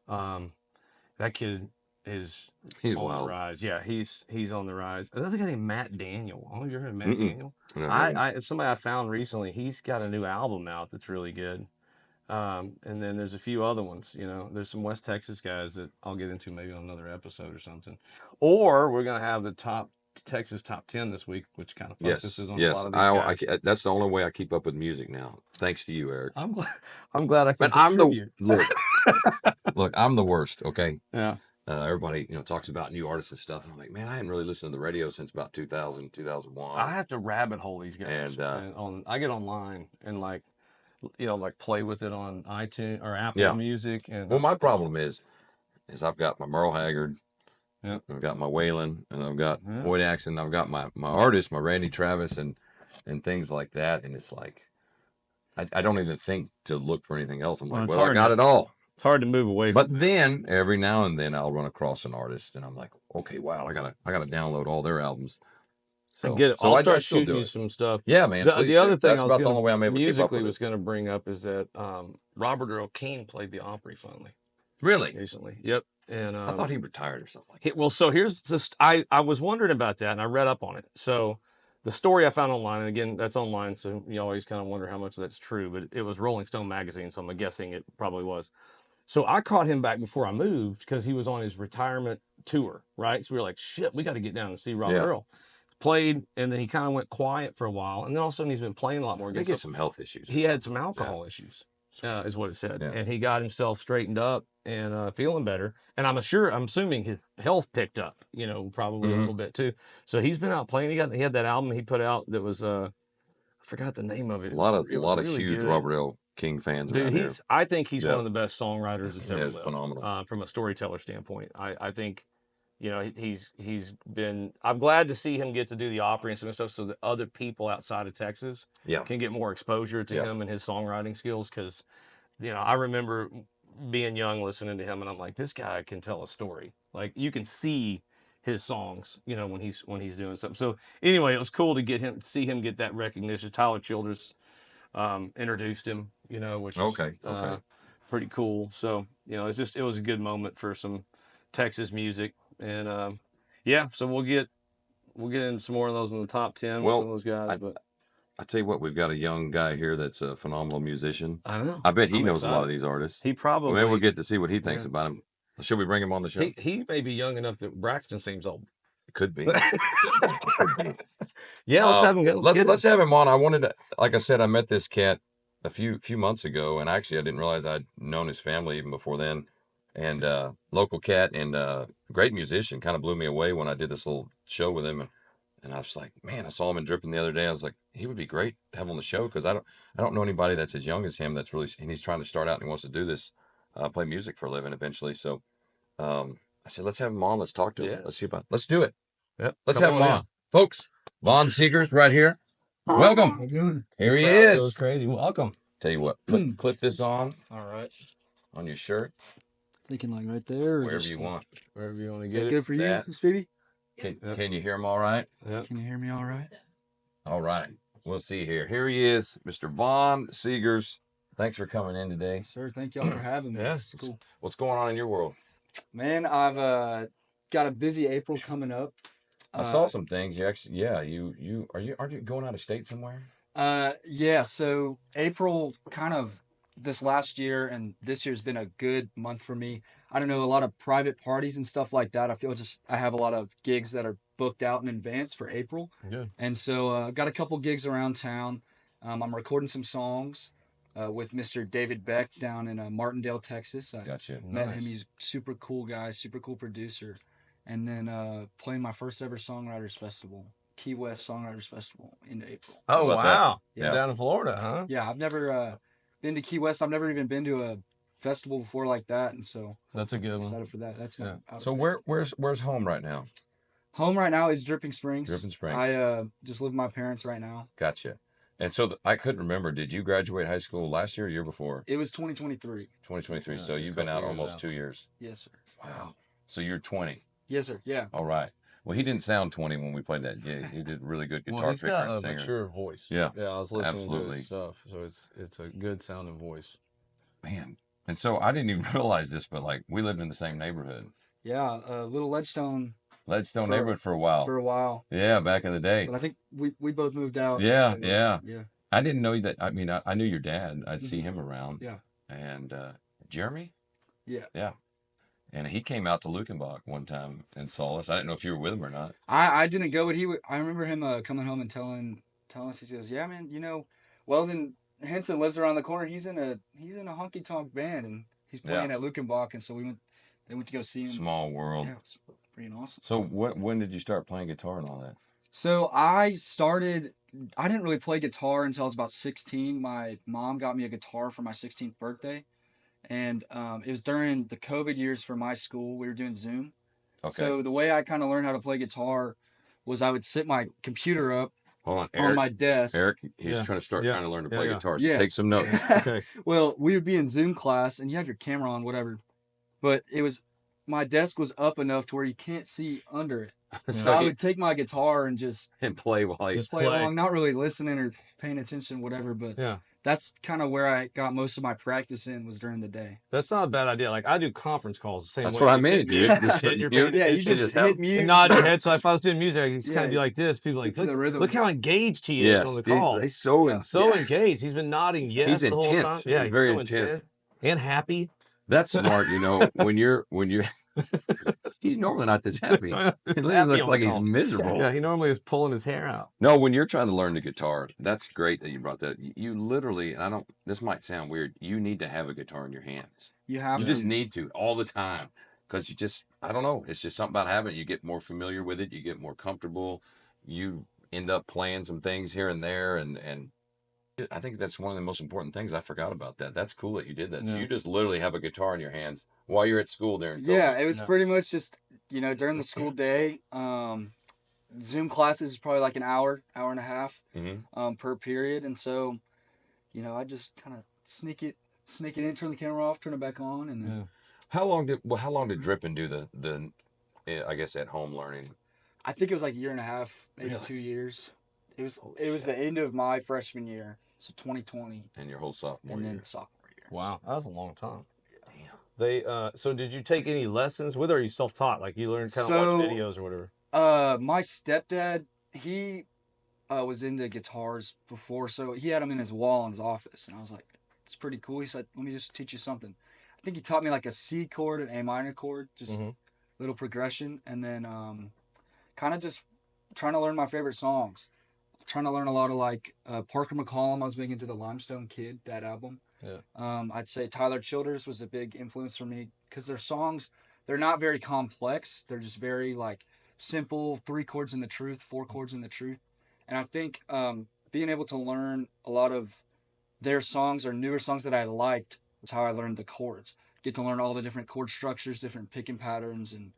Speaker 2: That kid is
Speaker 1: he's
Speaker 2: on
Speaker 1: wild.
Speaker 2: the rise. Yeah, he's on the rise. Another guy named Matt Daniel. I don't know if you heard of Matt
Speaker 1: Mm-mm.
Speaker 2: Daniel.
Speaker 1: No,
Speaker 2: Somebody I found recently. He's got a new album out that's really good. And then there's a few other ones. You know, there's some West Texas guys that I'll get into maybe on another episode or something. Or we're gonna have the Texas top 10 this week, which kind of focuses on a lot of these guys.
Speaker 1: That's the only way I keep up with music now. Thanks to you, Eric.
Speaker 2: I'm glad I can
Speaker 1: But I'm
Speaker 2: contribute.
Speaker 1: look, I'm the worst. Okay.
Speaker 2: Yeah.
Speaker 1: Everybody, talks about new artists and stuff, and I'm like, man, I hadn't really listened to the radio since about 2000, 2001.
Speaker 2: I have to rabbit hole these guys, and I get online and like play with it on iTunes or Apple Music. And
Speaker 1: well, my problem is I've got my Merle Haggard,
Speaker 2: yeah,
Speaker 1: I've got my Waylon, and I've got Boyd Axon, I've got my artists, my Randy Travis, and things like that, and it's like I don't even think to look for anything else. I'm like, well, I got it all.
Speaker 2: It's hard to move away from.
Speaker 1: But then every now and then I'll run across an artist and I'm like, okay, wow, I gotta download all their albums.
Speaker 2: So get it. I'll start shooting you some stuff.
Speaker 1: Yeah, man.
Speaker 2: The other thing
Speaker 1: that's about the only way I'm able to keep up with
Speaker 2: was going to bring up is that Robert Earl Keen played the Opry finally.
Speaker 1: Really?
Speaker 2: Recently. Yep. And
Speaker 1: I thought he retired or something like that.
Speaker 2: Well, so here's just I was wondering about that and I read up on it. So the story I found online, and again, that's online, so you always kind of wonder how much that's true, but it was Rolling Stone magazine, so I'm guessing it probably was. So I caught him back before I moved because he was on his retirement tour, right? So we were like, shit, we got to get down and see Robert Earl. Played, and then he kind of went quiet for a while, and then all of a sudden he's been playing a lot more.
Speaker 1: He get some health issues.
Speaker 2: He had some alcohol issues, is what it said, and he got himself straightened up and feeling better. And I'm assuming his health picked up, probably a little bit too. So he's been out playing. He had that album he put out that was I forgot the name of it.
Speaker 1: A lot of
Speaker 2: really
Speaker 1: huge
Speaker 2: good.
Speaker 1: Robert L. King fans.
Speaker 2: Dude, I think he's one of the best songwriters that's ever lived.
Speaker 1: Phenomenal.
Speaker 2: From a storyteller standpoint, I think. He's been. I'm glad to see him get to do the Opry and some stuff, so that other people outside of Texas can get more exposure to him and his songwriting skills. Because, I remember being young listening to him, and I'm like, this guy can tell a story. Like you can see his songs, when he's doing something. So anyway, it was cool to see him get that recognition. Tyler Childers introduced him, which is pretty cool. So it was a good moment for some Texas music. And so we'll get into some more of those in the top 10 with some of those guys. But
Speaker 1: I tell you what, we've got a young guy here that's a phenomenal musician.
Speaker 2: I know.
Speaker 1: I bet he knows a lot of these artists.
Speaker 2: He probably.
Speaker 1: Maybe we'll get to see what he thinks about them. Should we bring him on the show?
Speaker 2: He may be young enough that Braxton seems old.
Speaker 1: It could be.
Speaker 2: Yeah, let's have him.
Speaker 1: Let's have him on. I wanted to, like I said, I met this cat a few months ago, and actually I didn't realize I'd known his family even before then. And local cat and great musician, kind of blew me away when I did this little show with him, and I was like, man, I saw him in Dripping the other day. I was like, he would be great to have on the show because I don't know anybody that's as young as him that's really, and he's trying to start out and he wants to do this, play music for a living eventually. So I said, let's have him on. Let's talk to him. Let's do it.
Speaker 2: Yep.
Speaker 1: Let's have him on, folks. Vaughan Segers right here. Welcome. Here he is.
Speaker 2: That was crazy. Welcome.
Speaker 1: Tell you what, clip this on.
Speaker 3: All right.
Speaker 1: On your shirt.
Speaker 3: Thinking like right there.
Speaker 1: Wherever you want.
Speaker 2: Wherever you want to
Speaker 3: Is
Speaker 2: get
Speaker 3: that
Speaker 2: it.
Speaker 3: good for you, Miss Phoebe?
Speaker 1: Can you hear him all right?
Speaker 2: Yeah.
Speaker 3: Can you hear me all right?
Speaker 1: All right. We'll see here. Here he is, Mr. Vaughan Segers. Thanks for coming in today.
Speaker 3: Sir, thank y'all for having me.
Speaker 2: Yes.
Speaker 3: Cool.
Speaker 1: What's going on in your world?
Speaker 3: Man, I've got a busy April coming up.
Speaker 1: I saw some things. You actually, aren't you going out of state somewhere?
Speaker 3: Yeah, so April kind of this last year and this year's been a good month for me. I don't know, a lot of private parties and stuff like that. I feel just I have a lot of gigs that are booked out in advance for April.
Speaker 2: Good.
Speaker 3: And so I've got a couple gigs around town. I'm recording some songs with Mr. David Beck down in Martindale, Texas. I
Speaker 1: Gotcha.
Speaker 3: met
Speaker 2: Nice.
Speaker 3: him. He's super cool guy, super cool producer. And then playing my first ever Songwriters Festival, Key West Songwriters Festival in April.
Speaker 2: Oh,
Speaker 1: about that?
Speaker 2: wow.
Speaker 3: Yeah.
Speaker 2: Down in Florida, huh?
Speaker 3: Yeah, I've never been to Key West. I've never even been to a festival before like that. And so
Speaker 2: That's a good
Speaker 3: I'm
Speaker 2: one.
Speaker 3: excited for that. That's my out of
Speaker 1: So
Speaker 3: state.
Speaker 1: where's home right now?
Speaker 3: Home right now is Dripping Springs.
Speaker 1: Dripping Springs.
Speaker 3: I just live with my parents right now.
Speaker 1: Gotcha. And so I couldn't remember. Did you graduate high school last year or year before?
Speaker 3: It was 2023.
Speaker 1: 2023.
Speaker 2: Yeah,
Speaker 1: So
Speaker 2: a
Speaker 1: you've been out
Speaker 2: couple years
Speaker 1: almost
Speaker 2: out.
Speaker 1: 2 years.
Speaker 3: Yes, sir.
Speaker 1: Wow. So you're 20.
Speaker 3: Yes, sir. Yeah.
Speaker 1: All right. Well, he didn't sound 20 when we played that gig. He did really good guitar
Speaker 2: Well, he's
Speaker 1: picker
Speaker 2: got a
Speaker 1: and singer.
Speaker 2: mature voice.
Speaker 1: Yeah.
Speaker 2: Yeah, I was listening to
Speaker 1: Absolutely.
Speaker 2: his stuff, so it's a good sounding voice.
Speaker 1: Man. And so I didn't even realize this, but like we lived in the same neighborhood.
Speaker 3: Yeah, Little Ledgestone
Speaker 1: Ledgestone neighborhood for a while.
Speaker 3: for a while.
Speaker 1: Yeah, back in the day.
Speaker 3: But I think we both moved out.
Speaker 1: Yeah,
Speaker 3: so,
Speaker 1: yeah.
Speaker 3: Yeah.
Speaker 1: I didn't know that. I mean, I knew your dad. I'd see him around.
Speaker 3: Yeah.
Speaker 1: And Jeremy?
Speaker 3: Yeah.
Speaker 1: Yeah. And he came out to Lukenbach one time and saw us. I didn't know if you were with him or not.
Speaker 3: I didn't go, but I remember him coming home and telling us, he goes, yeah, man, Weldon Henson lives around the corner. He's in a Honky Tonk band and he's playing at Lukenbach, and so they went to go see him.
Speaker 1: Small world.
Speaker 3: Yeah, it's pretty awesome.
Speaker 1: So when did you start playing guitar and all that?
Speaker 3: So I didn't really play guitar until I was about 16. My mom got me a guitar for my 16th birthday. And it was during the COVID years for my school. We were doing Zoom.
Speaker 1: Okay.
Speaker 3: So the way I kind of learned how to play guitar was I would sit my computer up
Speaker 1: Hold on, Eric.
Speaker 3: on my desk.
Speaker 1: Eric, he's
Speaker 2: Yeah.
Speaker 1: trying to
Speaker 2: Yeah.
Speaker 1: trying to learn to
Speaker 2: Yeah,
Speaker 1: play
Speaker 2: yeah.
Speaker 1: guitar. So
Speaker 3: Yeah.
Speaker 1: take some notes.
Speaker 2: Okay.
Speaker 3: Well, we would be in Zoom class and you have your camera on, whatever. But my desk was up enough to where you can't see under it. So I would take my guitar and just
Speaker 1: and play while he's
Speaker 2: Just
Speaker 3: play
Speaker 2: play.
Speaker 3: along, not really listening or paying attention, whatever. But
Speaker 2: Yeah.
Speaker 3: that's kind of where I got most of my practice in, was during the day.
Speaker 2: That's not a bad idea. Like I do conference calls the same
Speaker 1: That's
Speaker 2: way.
Speaker 1: what I
Speaker 2: You
Speaker 1: mean,
Speaker 2: sit-
Speaker 1: dude.
Speaker 2: Just hit your
Speaker 1: You're-
Speaker 2: paying
Speaker 3: Yeah, you
Speaker 2: attention.
Speaker 3: just
Speaker 1: have-
Speaker 3: hit mute.
Speaker 2: and nod your head. So if I was doing music, I just kind
Speaker 3: Yeah.
Speaker 2: of do like this. People are like,
Speaker 3: It's the
Speaker 2: look,
Speaker 3: rhythm.
Speaker 2: look how engaged he is on the call.
Speaker 1: He's so
Speaker 3: Yeah.
Speaker 2: So engaged. He's been nodding yes
Speaker 1: He's
Speaker 2: the whole
Speaker 1: intense.
Speaker 2: time. Yeah,
Speaker 1: He's very
Speaker 2: so
Speaker 1: intense.
Speaker 2: and happy.
Speaker 1: That's smart, when you're he's normally not this happy. He literally
Speaker 2: Happy
Speaker 1: looks
Speaker 2: on
Speaker 1: like
Speaker 2: the
Speaker 1: he's
Speaker 2: call.
Speaker 1: miserable.
Speaker 2: Yeah, he normally is pulling his hair out.
Speaker 1: No, when you're trying to learn the guitar, that's great that you brought that. You literally, and this might sound weird, you need to have a guitar in your hands.
Speaker 3: You have
Speaker 1: You
Speaker 3: to.
Speaker 1: just need to all the time. Because I don't know, it's just something about having it. You get more familiar with it, you get more comfortable, you end up playing some things here and there, and I think that's one of the most important things. I forgot about that. That's cool that you did that. So
Speaker 2: Yeah.
Speaker 1: you just literally have a guitar in your hands while you're at school during COVID.
Speaker 3: Yeah, it was
Speaker 2: No.
Speaker 3: pretty much just, during the school day, Zoom classes is probably like an hour and a half
Speaker 1: Mhm.
Speaker 3: per period. And so, I just kind of sneak it in, turn the camera off, turn it back on. And then
Speaker 1: How long did Drippin do the I guess at home learning?
Speaker 3: I think it was like a year and a half, maybe
Speaker 1: Really?
Speaker 3: 2 years. It was the end of my freshman year. So 2020
Speaker 1: And your whole sophomore
Speaker 3: and
Speaker 1: year.
Speaker 3: then sophomore year.
Speaker 2: Wow, that was a long time.
Speaker 1: Damn.
Speaker 2: They so did you take any lessons with, or are you self-taught? Like you learned kind of
Speaker 3: So-
Speaker 2: watch videos or whatever.
Speaker 3: My stepdad, he was into guitars before, so he had them in his wall in his office, and I was like, it's pretty cool. He said, let me just teach you something. I think he taught me like a C chord, an A minor chord, just
Speaker 2: Mhm.
Speaker 3: little progression, and then kind of just trying to learn my favorite songs. Trying to learn a lot of like Parker McCollum. I was big into the Limestone Kid, that album.
Speaker 2: Yeah.
Speaker 3: I'd say Tyler Childers was a big influence for me because their songs, they're not very complex. They're just very like simple, 3 chords in the truth, 4 chords in the truth. And I think being able to learn a lot of their songs or newer songs that I liked was how I learned the chords. Get to learn all the different chord structures, different picking patterns, and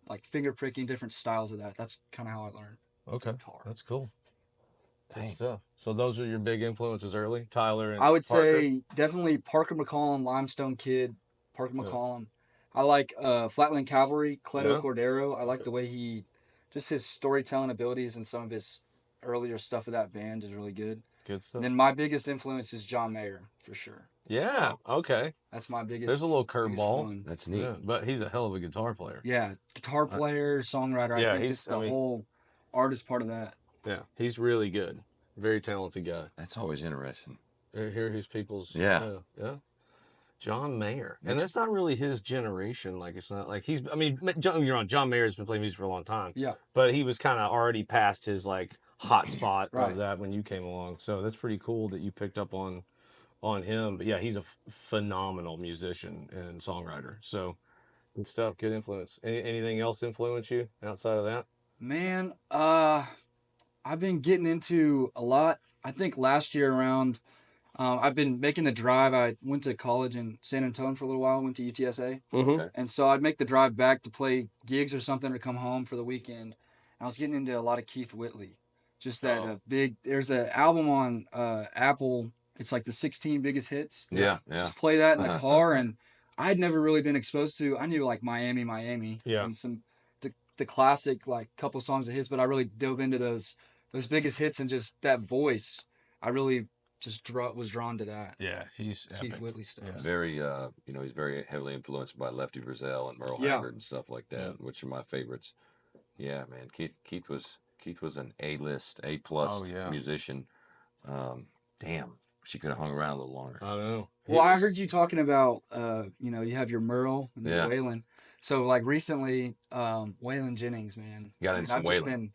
Speaker 3: like finger pricking, different styles of that. That's kind of how I learned
Speaker 2: Okay,
Speaker 3: guitar.
Speaker 2: that's cool. Good
Speaker 1: Dang.
Speaker 2: stuff. So those are your big influences early, Tyler and
Speaker 3: I would
Speaker 2: Parker?
Speaker 3: say definitely Parker McCollum, Limestone Kid, Parker
Speaker 2: Yeah.
Speaker 3: McCollum. I like Flatland Cavalry, Cleto
Speaker 2: Yeah.
Speaker 3: Cordero. I like the way just his storytelling abilities and some of his earlier stuff of that band is really good.
Speaker 2: Good stuff.
Speaker 3: And then my biggest influence is John Mayer, for sure.
Speaker 2: Yeah. Okay.
Speaker 3: That's my biggest.
Speaker 2: There's a little
Speaker 3: biggest
Speaker 2: curveball.
Speaker 3: one.
Speaker 1: That's neat.
Speaker 2: Yeah, but he's a hell of a guitar player.
Speaker 3: Yeah, guitar player, songwriter.
Speaker 2: yeah,
Speaker 3: I think
Speaker 2: he's-
Speaker 3: just the
Speaker 2: I mean-
Speaker 3: whole artist part of that.
Speaker 2: Yeah, he's really good. Very talented guy.
Speaker 1: That's always interesting.
Speaker 2: Hear his people's.
Speaker 1: Yeah.
Speaker 2: Yeah. John Mayer, and that's not really his generation. Like it's not like he's. I mean, John Mayer's been playing music for a long time.
Speaker 3: Yeah.
Speaker 2: But he was kind of already past his like hot spot
Speaker 3: Right.
Speaker 2: of that when you came along. So that's pretty cool that you picked up on him. But yeah, he's a phenomenal musician and songwriter. So good stuff. Good influence. Anything else influence you outside of that?
Speaker 3: Man, I've been getting into a lot. I think last year around. I've been making the drive. I went to college in San Antonio for a little while, went to UTSA.
Speaker 2: Mm-hmm.
Speaker 3: And so I'd make the drive back to play gigs or something or come home for the weekend. And I was getting into a lot of Keith Whitley. Just that there's an album on Apple. It's like the 16 biggest hits.
Speaker 1: Yeah.
Speaker 3: Just play that in the car. And I'd never really been exposed to, I knew like Miami.
Speaker 2: Yeah.
Speaker 3: And some, the classic like couple songs of his, but I really dove into those biggest hits and just that voice. I really just was drawn to that.
Speaker 2: Yeah, he's
Speaker 3: Keith
Speaker 2: epic.
Speaker 3: Whitley stuff.
Speaker 2: Yeah.
Speaker 1: Very, he's very heavily influenced by Lefty Frizzell and Merle Haggard and stuff like that, which are my favorites. Yeah, man, Keith was an A-list, A-plus musician. Damn, she could have hung around a little longer.
Speaker 2: I know.
Speaker 3: Well, I heard you talking about, you have your Merle and the Waylon. So like recently, Waylon Jennings, man.
Speaker 1: Got into some
Speaker 3: I've
Speaker 1: Waylon.
Speaker 3: just been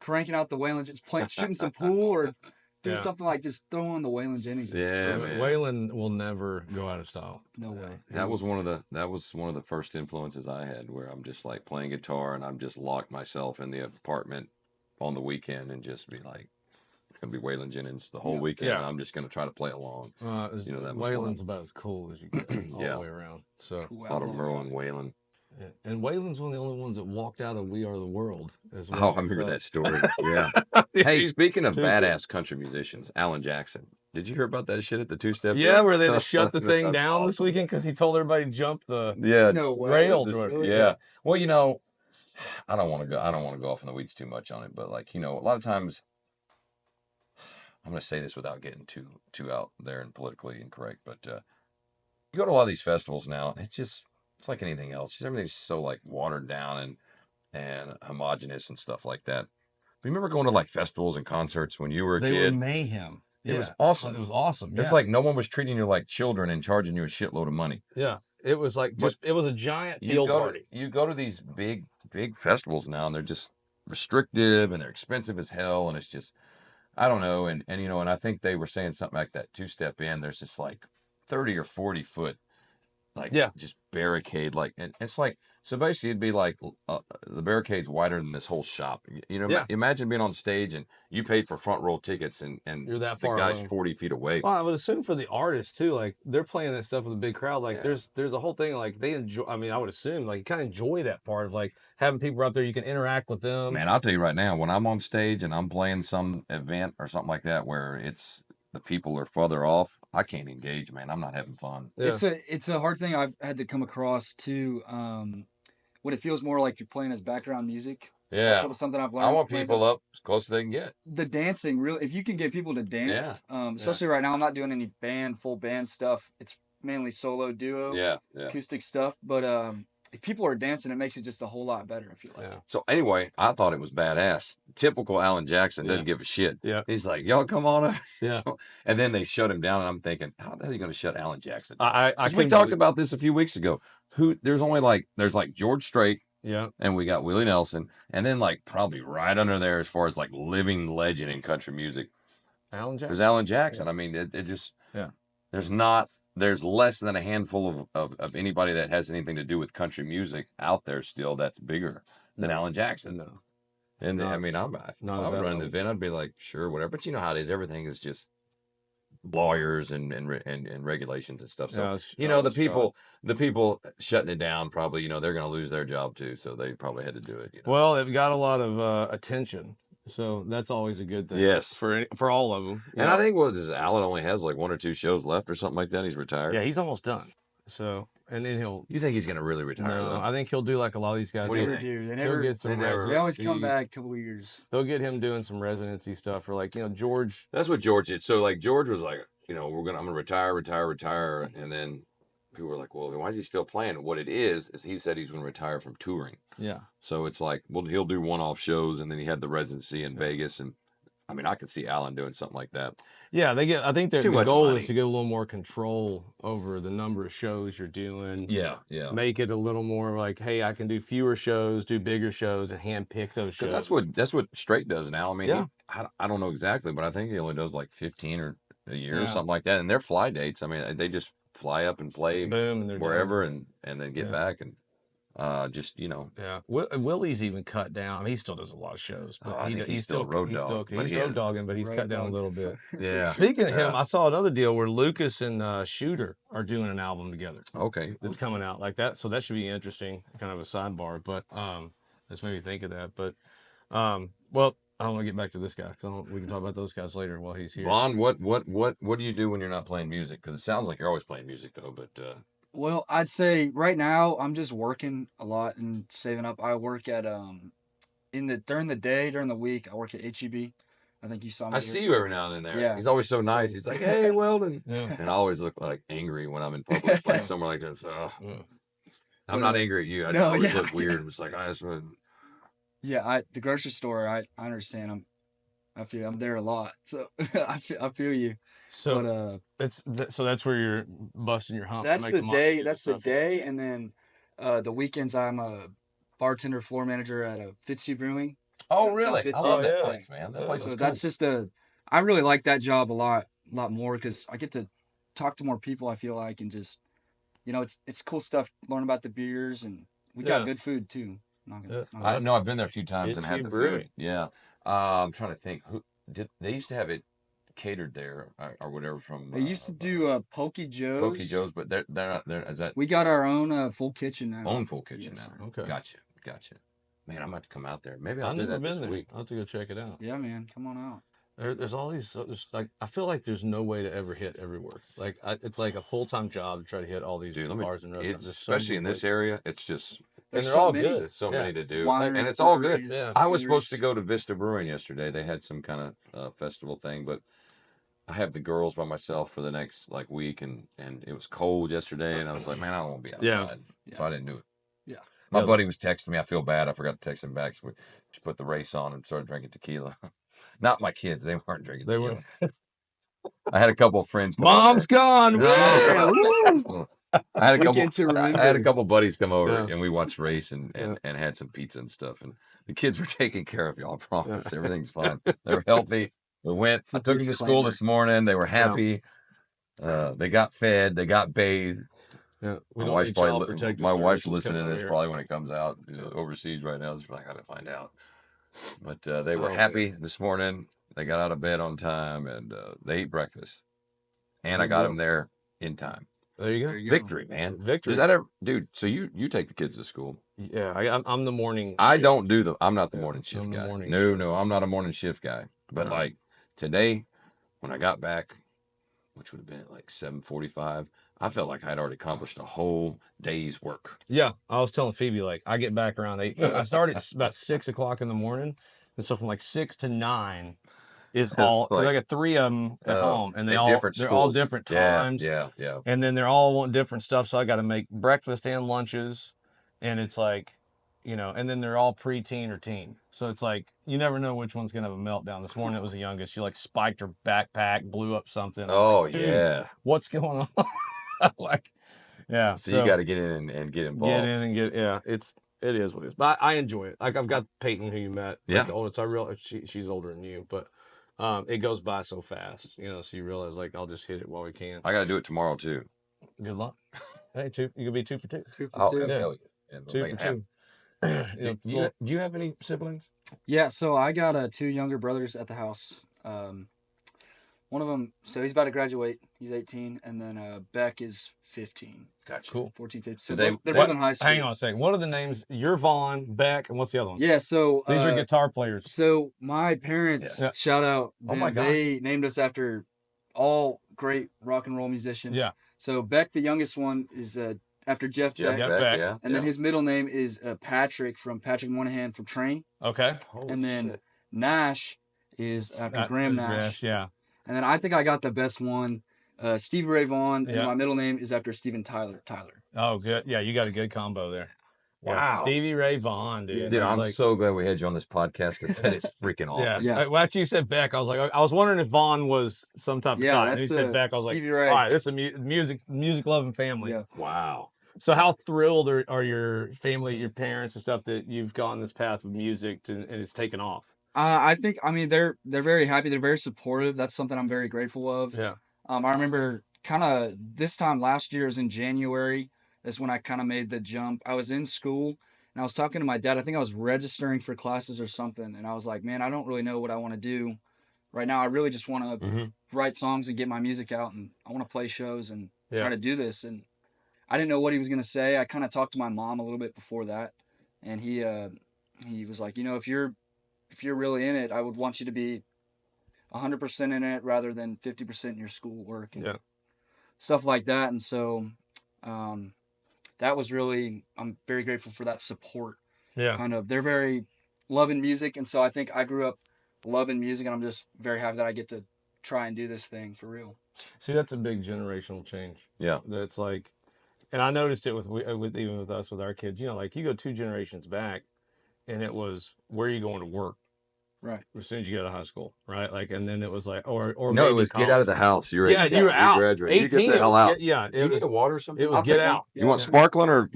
Speaker 3: cranking out the Waylon, just shooting some pool or do something like just throw on the Waylon Jennings.
Speaker 1: Yeah, man.
Speaker 2: Waylon will never go out of style.
Speaker 3: No way.
Speaker 1: That was one of the first influences I had, where I'm just like playing guitar and I'm just locked myself in the apartment on the weekend and just be like, it's gonna be Waylon Jennings the whole weekend.
Speaker 2: Yeah.
Speaker 1: And I'm just gonna try to play along.
Speaker 2: That was Waylon's about as cool as you get all the way around. So
Speaker 3: Cool
Speaker 1: A lot of
Speaker 3: album.
Speaker 1: Merle and Waylon.
Speaker 2: yeah. And Waylon's one of the only ones that walked out of We Are the World as well.
Speaker 1: Oh, I remember that story. Yeah. Hey, speaking of badass country musicians, Alan Jackson. Did you hear about that shit at the two-step?
Speaker 2: Yeah, where they just shut the thing
Speaker 1: That's
Speaker 2: down this
Speaker 1: awesome.
Speaker 2: weekend because he told everybody to jump the
Speaker 3: No way.
Speaker 2: rails.
Speaker 1: This-
Speaker 2: or whatever.
Speaker 1: yeah. Well, I don't want to go off in the weeds too much on it, but like, a lot of times I'm going to say this without getting too out there and politically incorrect, but you go to a lot of these festivals now, and it's like anything else. Just everything's so like watered down and homogenous and stuff like that. Remember going to like festivals and concerts when you were a
Speaker 2: They
Speaker 1: kid?
Speaker 2: were mayhem.
Speaker 1: It was awesome.
Speaker 2: It was awesome.
Speaker 1: It's like no one was treating you like children and charging you a shitload of money.
Speaker 2: Yeah. It was like it was a giant
Speaker 1: You
Speaker 2: field
Speaker 1: go
Speaker 2: party.
Speaker 1: you go to these big festivals now, and they're just restrictive and they're expensive as hell, and it's just, I don't know. And I think they were saying something like that two-step in. There's this like 30 or 40 foot, like just barricade, like, and it's like, so basically it'd be like the barricade's wider than this whole shop. Imagine being on stage and you paid for front row tickets and
Speaker 2: You're that
Speaker 1: the
Speaker 2: far
Speaker 1: guy's
Speaker 2: away.
Speaker 1: 40 feet away.
Speaker 2: Well, I would assume for the artists too, like they're playing that stuff with a big crowd. Like
Speaker 1: Yeah.
Speaker 2: there's a whole thing like they enjoy. I mean, I would assume like you kind of enjoy that part of like having people up there. You can interact with them.
Speaker 1: Man, I'll tell you right now, when I'm on stage and I'm playing some event or something like that where it's the people are further off, I can't engage, man. I'm not having fun.
Speaker 2: Yeah.
Speaker 3: It's a hard thing I've had to come across too. When it feels more like you're playing as background music.
Speaker 1: Yeah.
Speaker 3: That's something I've learned.
Speaker 1: I want
Speaker 3: playing
Speaker 1: people
Speaker 3: those-
Speaker 1: up as close as they can get.
Speaker 3: The dancing, really, if you can get people to dance, especially right now, I'm not doing any full band stuff. It's mainly solo, duo,
Speaker 1: Yeah.
Speaker 3: acoustic stuff. But if people are dancing, it makes it just a whole lot better, I feel like.
Speaker 2: Yeah.
Speaker 1: So anyway, I thought it was badass. Typical Alan Jackson doesn't give a shit.
Speaker 2: Yeah.
Speaker 1: He's like, y'all come on up.
Speaker 2: Yeah.
Speaker 1: And then they shut him down, and I'm thinking, how the hell are you going to shut Alan Jackson down?
Speaker 2: I
Speaker 1: 'Cause we talked about this a few weeks ago. There's like George Strait,
Speaker 2: Yeah.
Speaker 1: and we got Willie Nelson, and then like probably right under there as far as like living legend in country music,
Speaker 2: Alan Jackson.
Speaker 1: there's Alan Jackson. I mean, it just there's less than a handful of anybody that has anything to do with country music out there still that's bigger than Alan Jackson.
Speaker 2: No.
Speaker 1: And
Speaker 2: Not-
Speaker 1: I mean, if I was
Speaker 2: not
Speaker 1: running
Speaker 2: about
Speaker 1: the event, I'd be like, sure, whatever. But you know how it is. Everything is just lawyers and regulations and stuff. So the people shutting it down probably, they're going to lose their job too. So they probably had to do it.
Speaker 2: Well, they've got a lot of attention, so that's always a good thing.
Speaker 1: Yes.
Speaker 2: for all of them.
Speaker 1: And I think Alan only has like 1 or 2 shows left or something like that. He's retired.
Speaker 2: Yeah, he's almost done. So and then he'll.
Speaker 1: You think he's going to really retire?
Speaker 2: No,
Speaker 1: though?
Speaker 2: I think he'll do like a lot of these guys.
Speaker 1: What do you
Speaker 3: They
Speaker 1: think?
Speaker 3: do. They
Speaker 2: He'll
Speaker 3: never.
Speaker 2: get some
Speaker 1: they never-
Speaker 3: They always
Speaker 2: residency.
Speaker 3: come back a couple of years.
Speaker 2: They'll get him doing some residency stuff for like George.
Speaker 1: That's what George did. So like George was like, I'm gonna retire, and then people were like, well, why is he still playing? What it is he said he's gonna retire from touring.
Speaker 2: Yeah.
Speaker 1: So it's like, well, he'll do one-off shows, and then he had the residency in Vegas, and I mean, I could see Alan doing something like that.
Speaker 2: Yeah, I think
Speaker 1: It's
Speaker 2: the
Speaker 1: too much
Speaker 2: goal
Speaker 1: money.
Speaker 2: is to get a little more control over the number of shows you're doing.
Speaker 1: Yeah.
Speaker 2: Make it a little more like, hey, I can do fewer shows, do bigger shows, and hand pick those shows.
Speaker 1: That's what Straight does now. I mean,
Speaker 2: Yeah.
Speaker 1: I don't know exactly, but I think he only does like 15 or a year or
Speaker 2: Yeah.
Speaker 1: something like that. And their fly dates, I mean, they just fly up and play
Speaker 2: Boom, and they're
Speaker 1: wherever
Speaker 2: done.
Speaker 1: and then get
Speaker 2: Yeah.
Speaker 1: back and just, you know.
Speaker 2: Yeah, Willie's even cut down. I mean, he still does a lot of shows, but
Speaker 1: I think he's still a road dog.
Speaker 2: He's road dogging, but he's cut down a little bit.
Speaker 1: Yeah.
Speaker 2: Speaking of him, I saw another deal where Lucas and Shooter are doing an album together.
Speaker 1: Okay.
Speaker 2: That's coming out like that, so that should be interesting. Kind of a sidebar, but that's made me think of that. But well, I don't want to get back to this guy because we can talk about those guys later while he's here.
Speaker 1: Vaughn, what do you do when you're not playing music? Because it sounds like you're always playing music though. But
Speaker 3: Well, I'd say right now I'm just working a lot and saving up. I work at during the day, during the week, I work at HEB. I think you saw me.
Speaker 1: I see you every now and then there.
Speaker 3: Yeah.
Speaker 1: He's always so nice. He's like, "Hey, Weldon,"
Speaker 2: Yeah.
Speaker 1: and I always look like angry when I'm in public, like somewhere like this. I'm not angry at you. I just always look weird. I'm just like, I just would.
Speaker 3: Yeah, the grocery store. I understand. I feel I'm there a lot, so I feel you.
Speaker 2: So
Speaker 3: But
Speaker 2: so that's where you're busting your hump.
Speaker 3: that's the day. That's the day, and then the weekends I'm a bartender, floor manager at a Fitzhugh Brewing.
Speaker 1: Oh, really?
Speaker 3: Fitzhugh,
Speaker 1: I love that
Speaker 2: yeah.
Speaker 1: place, man. That place
Speaker 3: So
Speaker 1: is
Speaker 3: that's
Speaker 1: cool.
Speaker 3: just I really like that job a lot more because I get to talk to more people. I feel like, and just it's cool stuff. Learn about the beers, and we got good food too.
Speaker 1: I know I've been there a few times and had the
Speaker 2: Brewing.
Speaker 1: food. Yeah. I'm trying to think. Who did they used to have it catered there or whatever from?
Speaker 3: They used to do Pokey Joe's.
Speaker 1: Pokey Joe's, but they're not there. Is that
Speaker 3: We got our own full kitchen now.
Speaker 1: own full kitchen
Speaker 3: Yes,
Speaker 1: now?
Speaker 3: sir.
Speaker 2: Okay.
Speaker 1: Gotcha. Man, I'm about to come out there. Maybe I'll
Speaker 2: I've
Speaker 1: do
Speaker 2: never
Speaker 1: that
Speaker 2: been
Speaker 1: this
Speaker 2: there.
Speaker 1: week.
Speaker 2: I'll have to go check it out.
Speaker 3: Yeah, man, come on out.
Speaker 2: There's all these. Like I feel like there's no way to ever hit everywhere. Like it's like a full-time job to try to hit all these bars and restaurants.
Speaker 1: It's especially in this area. It's just
Speaker 2: and
Speaker 3: There's
Speaker 2: they're
Speaker 3: so
Speaker 2: all
Speaker 3: many.
Speaker 2: good.
Speaker 1: there's so
Speaker 2: Yeah.
Speaker 1: many to do,
Speaker 3: Wineries,
Speaker 1: and it's all good.
Speaker 3: breweries,
Speaker 2: Yeah.
Speaker 1: I was supposed to
Speaker 3: cineries.
Speaker 1: go to Vista Brewing yesterday. They had some kind of festival thing, but I have the girls by myself for the next like week, and it was cold yesterday, and I was like, man, I don't want to be outside, so I didn't do it.
Speaker 3: Yeah.
Speaker 1: My buddy was texting me. I feel bad. I forgot to text him back. So we just put the race on and started drinking tequila. Not my kids. They weren't drinking
Speaker 2: They
Speaker 1: tequila.
Speaker 2: were.
Speaker 1: I had a couple of friends come
Speaker 2: Mom's gone.
Speaker 1: over. No. I had a couple buddies come over
Speaker 2: Yeah.
Speaker 1: and we watched race and had some pizza and stuff. And the kids were taken care of, y'all. I promise. Everything's fine. They were healthy. We went. I took them to school this morning. They were happy. They got fed. They got bathed.
Speaker 2: Yeah.
Speaker 1: My wife's listening to this probably when it comes out. She's overseas right now. She's like, I gotta find out. But they were happy this morning. They got out of bed on time and they ate breakfast. And I got them there in time.
Speaker 2: There you go.
Speaker 1: Victory, man.
Speaker 2: Victory.
Speaker 1: Does that ever, dude? So you take the kids to school?
Speaker 2: Yeah, I'm the morning.
Speaker 1: I don't do I'm not the morning shift guy.
Speaker 2: No,
Speaker 1: No, I'm not a morning shift guy. But like today, when I got back, which would have been at like 7:45, I felt like I'd already accomplished a whole day's work.
Speaker 2: Yeah, I was telling Phoebe like I get back around 8. I started about 6 o'clock in the morning, and so from like 6 to 9 is all. Cause I got 3 of them at home, and they're all different times.
Speaker 1: Yeah.
Speaker 2: And then they're all wanting different stuff, so I got to make breakfast and lunches, and it's like, and then they're all preteen or teen, so it's like you never know which one's gonna have a meltdown. This morning it was the youngest. She like spiked her backpack, blew up something.
Speaker 1: Oh
Speaker 2: like,
Speaker 1: yeah.
Speaker 2: What's going on? Like, yeah.
Speaker 1: So you got to get in and get involved.
Speaker 2: Get in and it is what it is. But I enjoy it. Like I've got Peyton, who you met.
Speaker 1: Yeah.
Speaker 2: Like the oldest. She's older than you, but it goes by so fast, so you realize like I'll just hit it while we can.
Speaker 1: I got to do it tomorrow too.
Speaker 2: Good luck. Hey, you could be 2 for 2.
Speaker 3: 2 for 2.
Speaker 1: Yeah. Yeah,
Speaker 2: 2 for 2.
Speaker 1: Do you have any siblings?
Speaker 3: Yeah, so I got 2 younger brothers at the house. One of them, so he's about to graduate. He's 18, and then Beck is 15.
Speaker 1: Gotcha.
Speaker 2: Cool.
Speaker 3: 14, 15. So
Speaker 1: they're
Speaker 3: both in high school.
Speaker 2: Hang on a second. What are the names? You're Vaughn, Beck, and what's the other one?
Speaker 3: Yeah, so
Speaker 2: These are guitar players.
Speaker 3: So my parents,
Speaker 2: Yeah.
Speaker 3: shout out,
Speaker 2: Oh my God.
Speaker 3: they named us after all great rock and roll musicians.
Speaker 2: Yeah.
Speaker 3: So Beck, the youngest one, is after Jeff Beck.
Speaker 2: Beck.
Speaker 1: Yeah.
Speaker 3: And then his middle name is Patrick Moynihan from Train.
Speaker 2: Okay.
Speaker 3: And then Nash is after Graham Nash.
Speaker 2: Yeah.
Speaker 3: And then I think I got the best one, Stevie Ray Vaughan, and
Speaker 2: Yeah.
Speaker 3: my middle name is after Steven Tyler.
Speaker 2: Oh, good. Yeah, you got a good combo there. Yeah. Stevie Ray Vaughan, dude.
Speaker 1: Dude, I'm so glad we had you on this podcast because that is freaking awesome.
Speaker 2: Yeah. Well, after you said Beck, I was like, I was wondering if Vaughan was some type of type. And you said Beck, I was
Speaker 3: Stevie
Speaker 2: like,
Speaker 3: Ray.
Speaker 2: all right, this is a music loving family.
Speaker 3: Yeah.
Speaker 1: Wow.
Speaker 2: So how thrilled are your family, your parents and stuff that you've gone this path with music and it's taken off?
Speaker 3: I think, I mean, they're very happy. They're very supportive. That's something I'm very grateful of.
Speaker 2: Yeah.
Speaker 3: I remember kind of this time last year, it was in January. That's when I kind of made the jump. I was in school and I was talking to my dad. I think I was registering for classes or something. And I was like, man, I don't really know what I want to do right now. I really just want to write songs and get my music out. And I want to play shows and try to do this. And I didn't know what he was going to say. I kind of talked to my mom a little bit before that. And he was like, you know, if you're really in it, I would want you to be 100% in it rather than 50% in your schoolwork and stuff like that. And so that was really, I'm very grateful for that support. Yeah. Kind of, they're very loving music. And so I think I grew up loving music, and I'm just very happy that I get to try and do this thing for real.
Speaker 2: See, that's a big generational change.
Speaker 1: Yeah.
Speaker 2: That's like, and I noticed it with even with us, with our kids, you know, like you go 2 generations back and it was, where are you going to work?
Speaker 3: Right.
Speaker 2: As soon as you get out of high school, right? Like, and then it was like, or
Speaker 1: no, it was college. Get out of the house.
Speaker 2: You were out.
Speaker 1: Graduate.
Speaker 2: 18.
Speaker 1: You get the hell out.
Speaker 2: Yeah.
Speaker 1: Do you need a water or something?
Speaker 2: It was get out.
Speaker 1: You want sparkling or?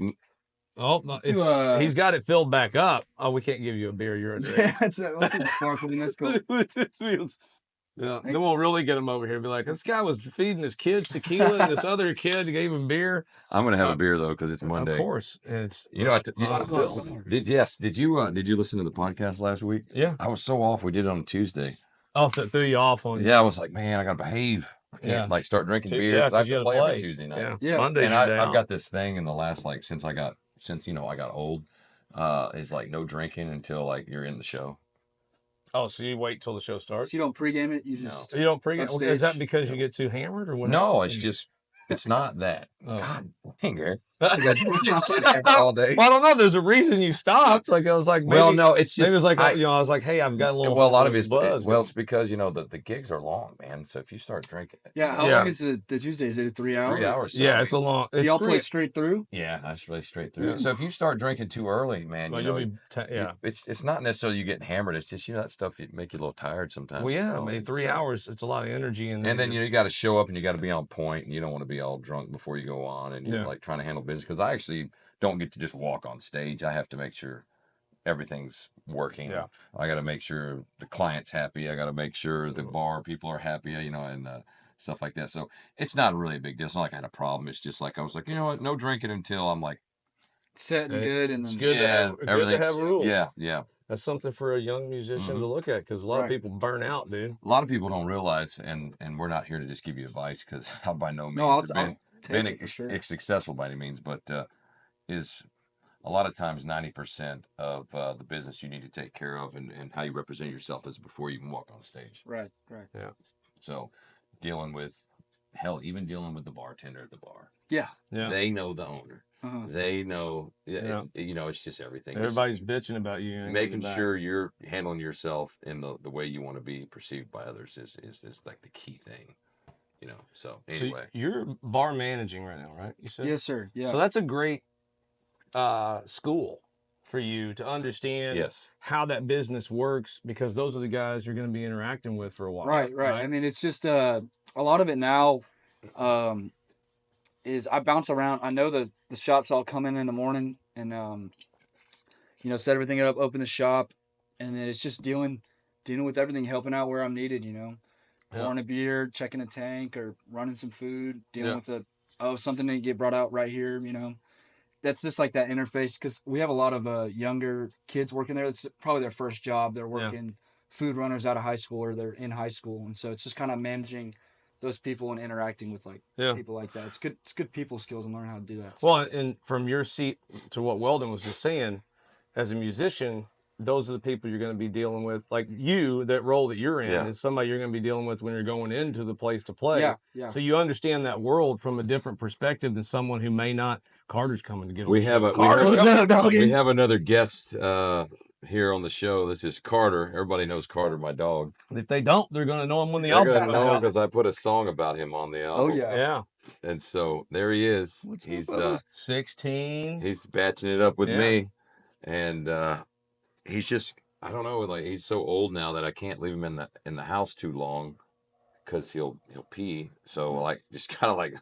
Speaker 2: Oh, no, he's got it filled back up. Oh, we can't give you a beer. You're a drink.
Speaker 3: Yeah, that's a sparkling. That's cool.
Speaker 2: Yeah, then we'll really get him over here and be like, this guy was feeding his kids tequila and this other kid gave him beer.
Speaker 1: I'm going to have a beer, though, because it's Monday.
Speaker 2: Of course. And it's,
Speaker 1: you know, did you listen to the podcast last week?
Speaker 2: Yeah.
Speaker 1: I was so off. We did it on Tuesday.
Speaker 2: Oh, that threw you off on.
Speaker 1: Yeah, I was like, man, I got to behave. I can't like start drinking beer because I have to play every Tuesday night.
Speaker 2: Yeah. Monday.
Speaker 1: And I've got this thing in the last, like, since I got old, is like no drinking until like you're in the show.
Speaker 2: Oh, so you wait till the show starts?
Speaker 3: You don't pregame it? You just...
Speaker 2: You don't pregame it? Is that because you get too hammered or what?
Speaker 1: No, it's just, it's not that. Oh. God dang, Gary. All day.
Speaker 2: Well, I don't know. There's a reason you stopped. Like, I was like, maybe,
Speaker 1: well, no, it's just,
Speaker 2: maybe it was like, I was like, hey, I've got a little.
Speaker 1: Well, a lot of it's buzz. Well, it's because, you know, the gigs are long, man. So if you start drinking.
Speaker 3: Yeah. How long is the Tuesday? Is it 3 hours?
Speaker 1: 3 hours. So
Speaker 2: yeah, it's a long.
Speaker 3: Do y'all play straight through?
Speaker 1: Yeah, I play straight through. Yeah. So if you start drinking too early, man,
Speaker 2: well,
Speaker 1: you know,
Speaker 2: you'll be
Speaker 1: it's not necessarily you getting hammered. It's just, you know, that stuff make you a little tired sometimes.
Speaker 2: Well, yeah, I mean, 3 hours, it's a lot of energy.
Speaker 1: And then you got to show up and you got to be on point, and you don't want to be all drunk before you go on, and you're like trying to handle business. Because I actually don't get to just walk on stage. I have to make sure everything's working. Yeah. I got to make sure the client's happy. I got to make sure the bar people are happy, you know, and stuff like that. So it's not really a big deal. It's not like I had a problem. It's just like I was like, you know what, no drinking until I'm like
Speaker 3: set and good, and then
Speaker 2: it's good to have rules.
Speaker 1: Yeah.
Speaker 2: That's something for a young musician to look at, because a lot of people burn out, dude.
Speaker 1: A lot of people don't realize, and we're not here to just give you advice, because I by no means been successful by any means, but is a lot of times 90% of the business you need to take care of and how you represent yourself is before you even walk on stage.
Speaker 3: Right.
Speaker 2: Yeah.
Speaker 1: So even dealing with the bartender at the bar.
Speaker 3: Yeah.
Speaker 1: They know the owner. They know, you know, it's just everything.
Speaker 2: Everybody's bitching about you.
Speaker 1: Making sure you're handling yourself in the way you want to be perceived by others is like the key thing, you know. So anyway.
Speaker 2: So you're bar managing right now, right? You said?
Speaker 3: Yes, sir. Yeah.
Speaker 2: So that's a great school for you to understand how that business works, because those are the guys you're going to be interacting with for a while.
Speaker 3: Right. I mean, it's just a lot of it now is I bounce around. I know the shops all come in the morning and you know, set everything up, open the shop, and then it's just dealing with everything, helping out where I'm needed, you know. Pouring a beer, checking a tank, or running some food, dealing with something didn't get brought out right here, you know. That's just like that interface, because we have a lot of younger kids working there. It's probably their first job. They're working food runners out of high school, or they're in high school. And so it's just kind of managing those people and interacting with people like that. It's good people skills and learning how to do that.
Speaker 2: Well, and from your seat to what Weldon was just saying, as a musician, those are the people you're going to be dealing with. Like you, that role that you're in is somebody you're going to be dealing with when you're going into the place to play. Yeah. So you understand that world from a different perspective than someone who may not. Carter's coming to get on.
Speaker 1: We have another guest here on the show. This is Carter. Everybody knows Carter, my dog.
Speaker 2: If they don't, they're gonna know him when the
Speaker 1: They're
Speaker 2: album
Speaker 1: gonna
Speaker 2: comes
Speaker 1: know him
Speaker 2: out.
Speaker 1: because I put a song about him on the
Speaker 3: Oh
Speaker 1: album.
Speaker 3: yeah.
Speaker 2: Yeah.
Speaker 1: And so there he is.
Speaker 2: What's up,
Speaker 1: He's
Speaker 2: Bubba? 16.
Speaker 1: he's batching it up with
Speaker 2: Yeah.
Speaker 1: me, and he's just, I don't know, like he's so old now that I can't leave him in the house too long because he'll pee. So like just kind of like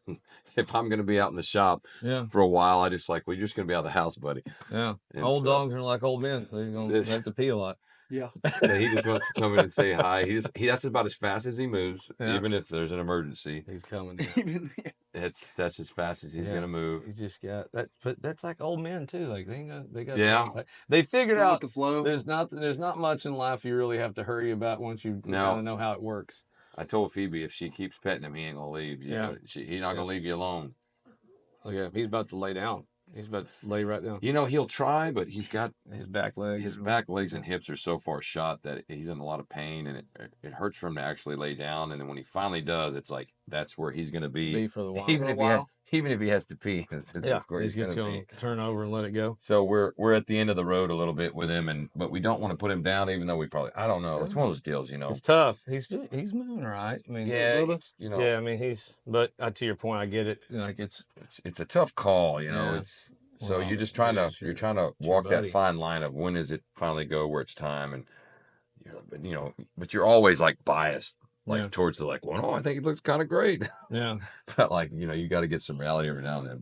Speaker 1: if I'm gonna be out in the shop
Speaker 2: Yeah.
Speaker 1: for a while, I just like, we're just gonna be out of the house, buddy.
Speaker 2: Yeah.
Speaker 1: And
Speaker 2: Old
Speaker 1: so-
Speaker 2: dogs are like old men. They're gonna have to pee a lot.
Speaker 3: Yeah.
Speaker 1: Yeah, he just wants to come in and say hi. That's about as fast as he moves,
Speaker 2: Yeah.
Speaker 1: even if there's an emergency.
Speaker 2: He's coming.
Speaker 3: Even
Speaker 1: That's as fast as he's
Speaker 2: Yeah.
Speaker 1: gonna move.
Speaker 2: He's just got that, but that's like old men too. Like they got
Speaker 1: Yeah.
Speaker 2: like, they figured
Speaker 3: go with
Speaker 2: out
Speaker 3: the flow.
Speaker 2: there's not much in life you really have to hurry about once you
Speaker 1: No.
Speaker 2: kind of know how it works.
Speaker 1: I told Phoebe if she keeps petting him, he ain't gonna leave. You
Speaker 2: Yeah.
Speaker 1: know, he's not gonna leave you alone.
Speaker 2: Look at him. He's about to lay down. He's about to lay right down.
Speaker 1: You know, he'll try, but he's got
Speaker 2: His back legs.
Speaker 1: his back, legs, and hips are so far shot that he's in a lot of pain, and it hurts for him to actually lay down. And then when he finally does, it's like that's where he's gonna
Speaker 2: be for the while.
Speaker 1: even
Speaker 3: For a
Speaker 1: if
Speaker 3: while.
Speaker 1: even if he has to pee. This
Speaker 2: Yeah.
Speaker 1: is where
Speaker 2: He's
Speaker 1: he's
Speaker 2: just
Speaker 1: gonna
Speaker 2: gonna
Speaker 1: be.
Speaker 2: turn over and let it go.
Speaker 1: So we're at the end of the road a little bit with him, but we don't want to put him down, even though we probably, I don't know. It's one of those deals, you know.
Speaker 2: It's tough. He's moving all right. I mean,
Speaker 1: Yeah, you know,
Speaker 2: yeah. I mean, but to your point, I get it. Like it's
Speaker 1: it's a tough call, you know.
Speaker 2: Yeah.
Speaker 1: It's so
Speaker 2: Well,
Speaker 1: you're just trying to
Speaker 2: it's your
Speaker 1: walk that
Speaker 2: buddy.
Speaker 1: fine line of when does it finally go where it's time, and but you're always like biased like
Speaker 2: Yeah.
Speaker 1: towards the like, well, no, I think it looks kind of great,
Speaker 2: yeah.
Speaker 1: but like you got to get some reality every now and then.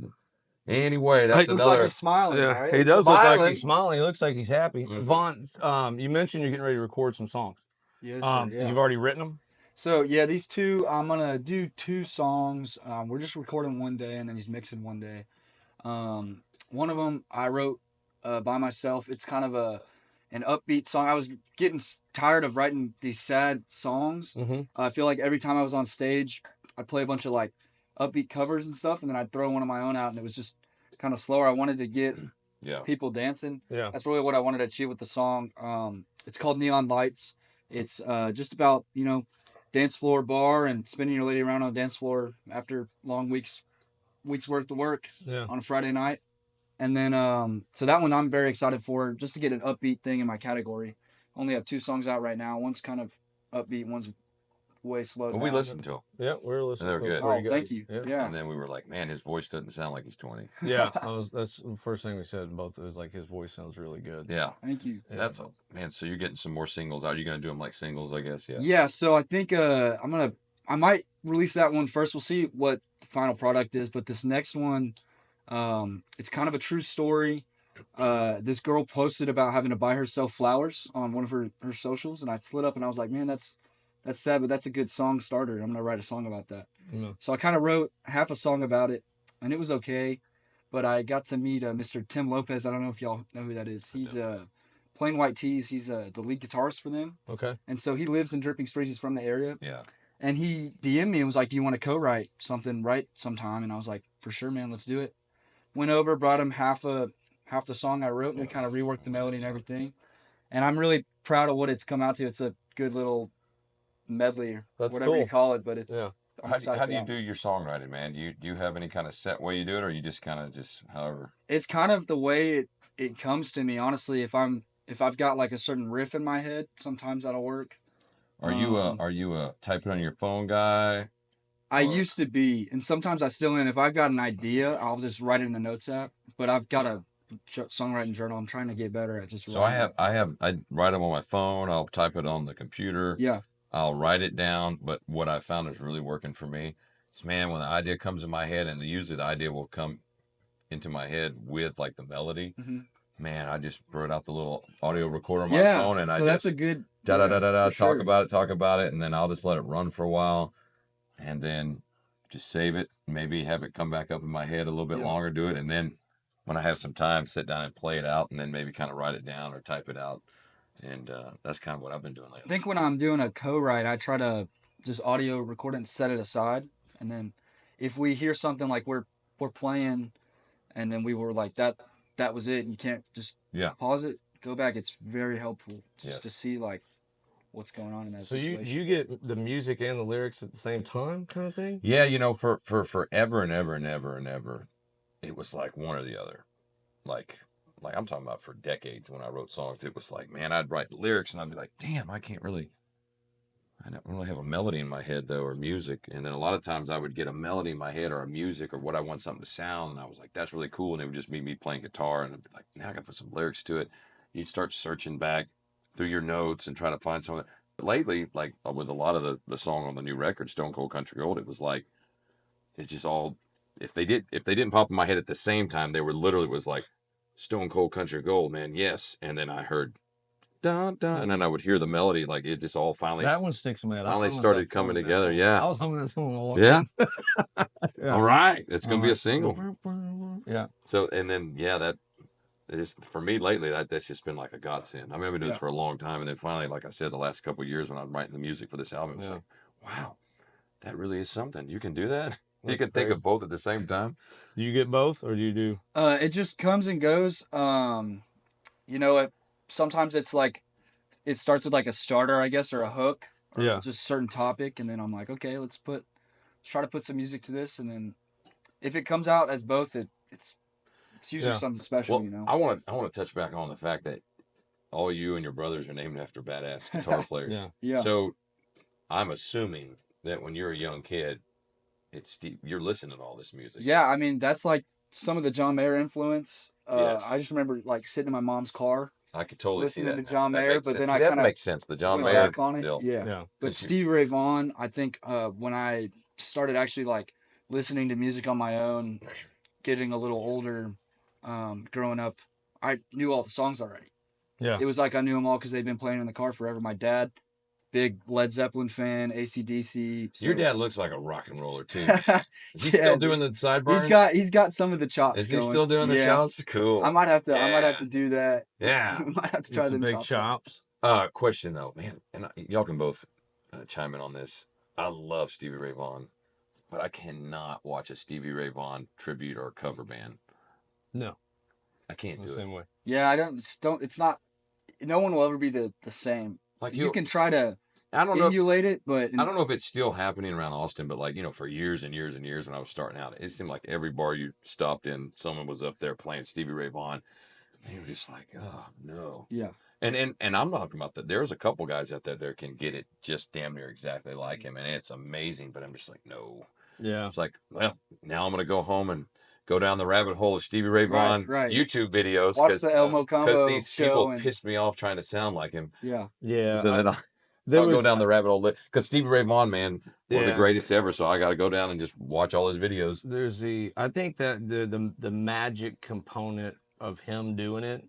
Speaker 1: But anyway, that's
Speaker 3: It looks
Speaker 1: another.
Speaker 3: like he's smiling.
Speaker 2: Yeah,
Speaker 3: right?
Speaker 2: he
Speaker 3: It's
Speaker 2: does look like
Speaker 1: smiling.
Speaker 2: he's smiling. He looks like he's happy.
Speaker 1: Mhm.
Speaker 2: Vaughn, you mentioned you're getting ready to record some songs.
Speaker 3: Yes, sir, yeah.
Speaker 2: You've already written them.
Speaker 3: So yeah, these two, I'm gonna do 2 songs. We're just recording one day, and then he's mixing one day. One of them I wrote by myself. It's kind of an upbeat song. I was getting tired of writing these sad songs.
Speaker 2: Mm-hmm.
Speaker 3: I feel like every time I was on stage, I'd play a bunch of like upbeat covers and stuff, and then I'd throw one of my own out, and it was just kind of slower. I wanted to get
Speaker 1: Yeah.
Speaker 3: people dancing.
Speaker 2: Yeah.
Speaker 3: That's really what I wanted to achieve with the song. It's called Neon Lights. It's just about, dance floor bar and spinning your lady around on a dance floor after long weeks worth of work
Speaker 2: Yeah.
Speaker 3: on a Friday night. And then, so that one I'm very excited for, just to get an upbeat thing in my category. Only have 2 songs out right now. One's kind of upbeat, one's way slowed
Speaker 1: Well,
Speaker 3: down.
Speaker 1: we listened to him,
Speaker 2: Yeah, we're listening.
Speaker 1: They're good.
Speaker 3: Oh, thank you.
Speaker 2: Yeah.
Speaker 3: Yeah.
Speaker 1: and then we were like, man, his voice doesn't sound like he's 20.
Speaker 2: Yeah, that's the first thing we said. Both, it was like his voice sounds really good.
Speaker 1: Yeah,
Speaker 3: Thank you.
Speaker 2: Yeah.
Speaker 1: that's man. So you're getting some more singles out. You're gonna do them like singles, I guess. Yeah.
Speaker 3: Yeah, so I think I might release that one first. We'll see what the final product is, but this next one, it's kind of a true story. This girl posted about having to buy herself flowers on one of her socials, and I slid up and I was like, man, that's sad, but that's a good song starter. I'm gonna write a song about that.
Speaker 2: Yeah.
Speaker 3: So I kind of wrote half a song about it, and it was okay. But I got to meet Mr. Tim Lopez. I don't know if y'all know who that is. He's Plain White Tees. He's the lead guitarist for them.
Speaker 2: Okay.
Speaker 3: And so he lives in Dripping Springs. He's from the area.
Speaker 1: Yeah.
Speaker 3: And he DM'd me and was like, do you want to co-write something right sometime? And I was like, for sure, man, let's do it. Went over, brought him half the song I wrote, and we kind of reworked the melody and everything. And I'm really proud of what it's come out to. It's a good little medley, or
Speaker 2: That's
Speaker 3: whatever
Speaker 2: cool.
Speaker 3: you call it. But it's
Speaker 2: Yeah.
Speaker 3: I'm
Speaker 1: How
Speaker 3: excited
Speaker 1: do you
Speaker 3: for that.
Speaker 1: do your songwriting, man? Do you have any kind of set way you do it, or you just kind of just however?
Speaker 3: It's kind of the way it comes to me, honestly. If I've got like a certain riff in my head, sometimes that'll work.
Speaker 1: Are you a type it on your phone guy?
Speaker 3: I
Speaker 1: Or-
Speaker 3: used to be, and sometimes I still am. If I've got an idea, I'll just write it in the notes app. But I've got a songwriting journal. I'm trying to get better at just
Speaker 1: So
Speaker 3: writing.
Speaker 1: I write them on my phone. I'll type it on the computer.
Speaker 3: Yeah.
Speaker 1: I'll write it down. But what I found is really working for me is, man, when the idea comes in my head, and usually the idea will come into my head with like the melody.
Speaker 3: hmm
Speaker 1: Man, I just brought out the little audio recorder on my
Speaker 3: Yeah.
Speaker 1: phone, and
Speaker 3: so
Speaker 1: I
Speaker 3: that's
Speaker 1: just
Speaker 3: a good
Speaker 1: da da da da da
Speaker 3: for sure.
Speaker 1: talk about it, and then I'll just let it run for a while, and then just save it. Maybe have it come back up in my head a little bit
Speaker 3: Yeah.
Speaker 1: longer, do it, and then when I have some time, sit down and play it out, and then maybe kind of write it down or type it out, and that's kind of what I've been doing
Speaker 3: I
Speaker 1: lately.
Speaker 3: think when I'm doing a co-write, I try to just audio record it and set it aside. And then if we hear something like we're playing, and then we were like that was it, and you can't just
Speaker 1: Yeah.
Speaker 3: pause it, go back. It's very helpful just
Speaker 1: Yes.
Speaker 3: to see like what's going on in that
Speaker 2: So
Speaker 3: situation.
Speaker 2: you get the music and the lyrics at the same time, kind of thing.
Speaker 1: Yeah, for forever and ever and ever and ever, it was like one or the other. Like like I'm talking about for decades when I wrote songs, it was like, man, I'd write lyrics and I'd be like, damn, I don't really have a melody in my head though, or music. And then a lot of times I would get a melody in my head or a music or what I want something to sound. And I was like, that's really cool. And it would just be me playing guitar. And I'd be like, now I got to put some lyrics to it. You'd start searching back through your notes and trying to find something. But lately, like with a lot of the song on the new record, Stone Cold Country Gold, it was like, it's just all, if they didn't pop in my head at the same time, they were literally was like, Stone Cold Country Gold, man, yes. And then I heard, dun, dun, and then I would hear the melody, like it just all finally
Speaker 2: That one sticks in my head.
Speaker 1: finally started coming together. Yeah.
Speaker 2: I was humming that song all
Speaker 1: Yeah.
Speaker 2: yeah.
Speaker 1: All right. It's going to be a
Speaker 2: like,
Speaker 1: single.
Speaker 2: Yeah.
Speaker 1: So, and then, yeah, that is for me lately, that's just been like a godsend. I mean, I've been doing this for a long time. And then finally, like I said, the last couple of years when I'm writing the music for this album, it's like, wow, that really is something. You can do that. You can think of both at the same time.
Speaker 2: Do you get both or do you do?
Speaker 3: It just comes and goes. You know, sometimes it's like, it starts with like a starter, I guess, or a hook, or just a certain topic. And then I'm like, okay, let's try to put some music to this. And then if it comes out as both, it's usually something special,
Speaker 1: well,
Speaker 3: you know?
Speaker 1: I want to touch back on the fact that all you and your brothers are named after badass guitar players.
Speaker 3: Yeah.
Speaker 1: So I'm assuming that when you're a young kid, you're listening to all this music.
Speaker 3: Yeah, I mean, that's like some of the John Mayer influence.
Speaker 1: Yes.
Speaker 3: I just remember like sitting in my mom's car.
Speaker 1: I could totally see that.
Speaker 3: Listening to John Mayer, but then I
Speaker 1: that
Speaker 3: kind of
Speaker 1: makes sense. The John
Speaker 3: went
Speaker 1: Mayer
Speaker 3: back on it.
Speaker 1: deal.
Speaker 3: Yeah. But Stevie Ray Vaughan, I think when I started actually like listening to music on my own, getting a little older, growing up, I knew all the songs already.
Speaker 2: Yeah.
Speaker 3: It was like I knew them all because they've been playing in the car forever. My dad, big Led Zeppelin fan, AC/DC. So.
Speaker 1: Your dad looks like a rock and roller too. Is he still doing the sidebars?
Speaker 3: He's got some of the chops.
Speaker 1: Is he still doing the chops? Cool.
Speaker 3: I might have to do that.
Speaker 1: Yeah.
Speaker 3: I might have to try
Speaker 2: the big chops.
Speaker 1: Question though, man, and y'all can both chime in on this. I love Stevie Ray Vaughan, but I cannot watch a Stevie Ray Vaughan tribute or cover band.
Speaker 2: No,
Speaker 1: I can't do it.
Speaker 2: Same way.
Speaker 3: Yeah, I don't. It's not. No one will ever be the same.
Speaker 1: Like
Speaker 3: you can try to emulate it, but
Speaker 1: I don't know if it's still happening around Austin, but like, for years and years and years when I was starting out, it seemed like every bar you stopped in, someone was up there playing Stevie Ray Vaughan. And you were just like, oh no.
Speaker 3: Yeah.
Speaker 1: And I'm not talking about that. There's a couple guys out there that can get it just damn near exactly like him, and it's amazing. But I'm just like, no.
Speaker 2: Yeah.
Speaker 1: It's like, well, now I'm gonna go home and go down the rabbit hole of Stevie Ray Vaughan YouTube videos.
Speaker 3: Watch the Elmo Combo
Speaker 1: because these
Speaker 3: show
Speaker 1: people pissed me off trying to sound like him.
Speaker 3: Yeah.
Speaker 2: Yeah.
Speaker 1: So then I'll go down the rabbit hole because Stevie Ray Vaughan, man, one of the greatest ever. So I got to go down and just watch all his videos.
Speaker 2: I think that the magic component of him doing it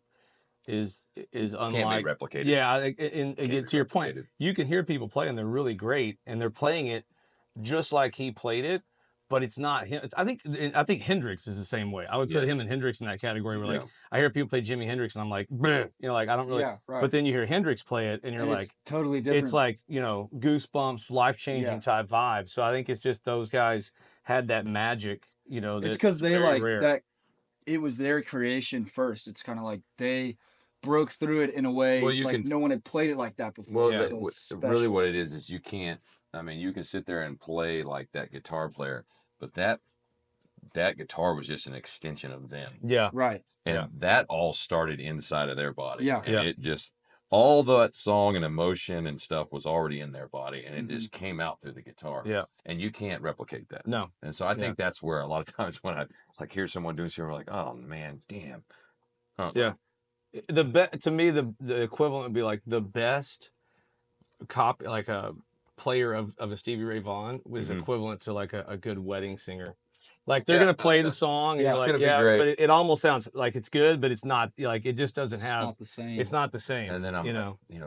Speaker 2: is unlike.
Speaker 1: Can't be replicated.
Speaker 2: Yeah, and again, to your point, you can hear people play and they're really great and they're playing it just like he played it, but it's not him. I think Hendrix is the same way. I would put him and Hendrix in that category. Where like I hear people play Jimi Hendrix and I'm like, like I don't really.
Speaker 3: Yeah, right.
Speaker 2: But then you hear Hendrix play it and you're like,
Speaker 3: it's totally different.
Speaker 2: It's like goosebumps, life changing type vibe. So I think it's just those guys had that magic.
Speaker 3: It's because they like rare. That. It was their creation first. It's kind of like they broke through it in a way no one had played it like that before.
Speaker 1: Well, really what it is you can't. I mean, you can sit there and play like that guitar player, but that guitar was just an extension of them.
Speaker 2: Yeah.
Speaker 3: Right.
Speaker 1: And that all started inside of their body.
Speaker 3: Yeah.
Speaker 1: And it just, all that song and emotion and stuff was already in their body, and it just came out through the guitar.
Speaker 2: Yeah.
Speaker 1: And you can't replicate that.
Speaker 2: No.
Speaker 1: And so I think that's where a lot of times when I like hear someone doing something, I'm like, oh man, damn.
Speaker 2: Yeah. To me, the equivalent would be like the best copy, like a player of a Stevie Ray Vaughan was equivalent to like a good wedding singer. Like they're gonna play the song, and you're like, but it almost sounds like it's good, but it's not. Like it just doesn't have.
Speaker 3: It's not the same.
Speaker 2: It's not the same.
Speaker 1: And then I'm,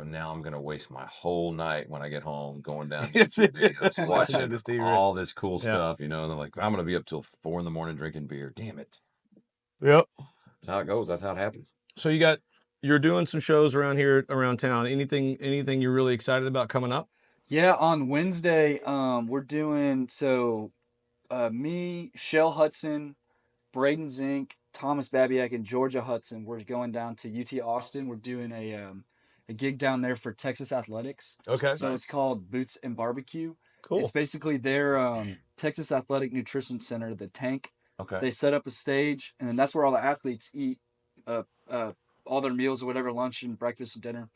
Speaker 1: now I'm gonna waste my whole night when I get home going down videos, watching all this cool stuff. And they're like, I'm gonna be up till 4 a.m. drinking beer. Damn it.
Speaker 2: Yep.
Speaker 1: That's how it goes. That's how it happens.
Speaker 2: So you're doing some shows around town. Anything you're really excited about coming up?
Speaker 3: Yeah, on Wednesday, we're doing me, Shell Hudson, Braden Zink, Thomas Babiak, and Georgia Hudson. We're going down to UT Austin. We're doing a gig down there for Texas Athletics.
Speaker 2: Okay.
Speaker 3: So it's called Boots and Barbecue.
Speaker 2: Cool.
Speaker 3: It's basically their Texas Athletic Nutrition Center, the Tank.
Speaker 1: Okay.
Speaker 3: They set up a stage, and then that's where all the athletes eat all their meals or whatever, lunch and breakfast and dinner.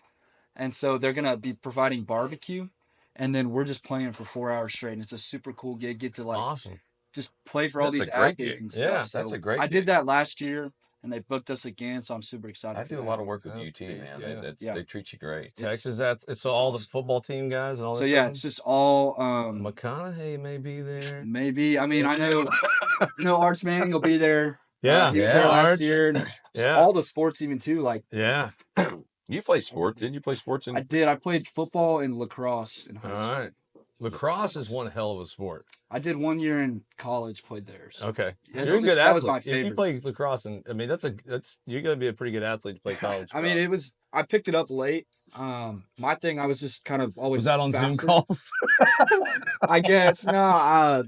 Speaker 3: And so they're gonna be providing barbecue, and then we're just playing for 4 hours straight. And it's a super cool gig. Get to like
Speaker 2: Awesome.
Speaker 3: just play for all
Speaker 1: That's
Speaker 3: these
Speaker 1: a great
Speaker 3: athletes
Speaker 1: gig.
Speaker 3: and
Speaker 2: Yeah,
Speaker 3: stuff. So
Speaker 1: that's a great
Speaker 3: I
Speaker 1: gig.
Speaker 3: did that last year, and they booked us again. So I'm super excited.
Speaker 1: I
Speaker 3: for
Speaker 1: do a
Speaker 3: that.
Speaker 1: lot of work with
Speaker 2: Yeah.
Speaker 1: UT, man.
Speaker 2: Yeah.
Speaker 1: They treat you great.
Speaker 2: Texas, it's all the football team guys and all
Speaker 3: So
Speaker 2: this.
Speaker 3: yeah, it's just all
Speaker 2: McConaughey may be there.
Speaker 3: maybe. I mean, I know Arch Manning will be there.
Speaker 2: Yeah,
Speaker 3: he was there last
Speaker 2: Arch.
Speaker 3: year. And just
Speaker 2: Yeah.
Speaker 3: all the sports even too. Like
Speaker 2: Yeah.
Speaker 1: You play sports? Didn't you play sports?
Speaker 3: I did. I played football and lacrosse in high
Speaker 2: All
Speaker 3: school.
Speaker 2: right. Lacrosse is one hell of a sport.
Speaker 3: I did 1 year in college. Played there. So.
Speaker 2: Okay,
Speaker 3: That's
Speaker 2: you're a
Speaker 3: just-
Speaker 2: good
Speaker 3: that was
Speaker 2: athlete.
Speaker 3: my
Speaker 2: If you
Speaker 3: favorite.
Speaker 2: play lacrosse, and I mean that's you're gonna be a pretty good athlete to play college.
Speaker 3: I mean, I picked it up late. My thing, I was just kind of always
Speaker 2: Was that on Zoom
Speaker 3: faster.
Speaker 2: calls?
Speaker 3: I guess no.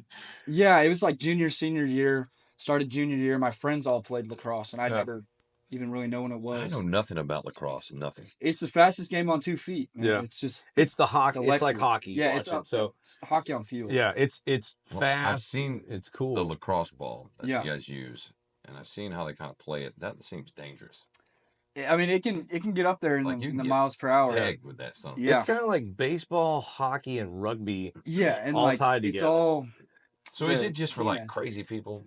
Speaker 3: Yeah, it was like junior, senior year. Started junior year. My friends all played lacrosse, and I
Speaker 2: Yeah.
Speaker 3: never even really know when it
Speaker 1: I
Speaker 3: was.
Speaker 1: know nothing about lacrosse. Nothing.
Speaker 3: It's the fastest game on 2 feet. Man.
Speaker 2: Yeah.
Speaker 3: It's just
Speaker 2: It's the hockey.
Speaker 3: It's
Speaker 2: It's like
Speaker 3: electric.
Speaker 2: hockey.
Speaker 3: Yeah,
Speaker 2: Watch
Speaker 3: it's
Speaker 2: it. So
Speaker 3: hockey on field.
Speaker 2: yeah, it's
Speaker 1: Well,
Speaker 2: fast.
Speaker 1: I've seen
Speaker 2: It's cool.
Speaker 1: the lacrosse ball that
Speaker 3: Yeah.
Speaker 1: you guys use, and I've seen how they kind of play it. That seems dangerous.
Speaker 3: I mean, it can get up there in,
Speaker 1: Like,
Speaker 3: the,
Speaker 1: you
Speaker 3: in the
Speaker 1: can
Speaker 3: miles per hour.
Speaker 1: Pegged with that son.
Speaker 3: Yeah,
Speaker 2: It's kind of like baseball, hockey, and rugby.
Speaker 3: yeah, and
Speaker 2: all
Speaker 3: like
Speaker 2: tied
Speaker 3: it's
Speaker 2: together.
Speaker 3: all.
Speaker 1: So is
Speaker 3: the-
Speaker 1: it just for
Speaker 3: yeah.
Speaker 1: like crazy people?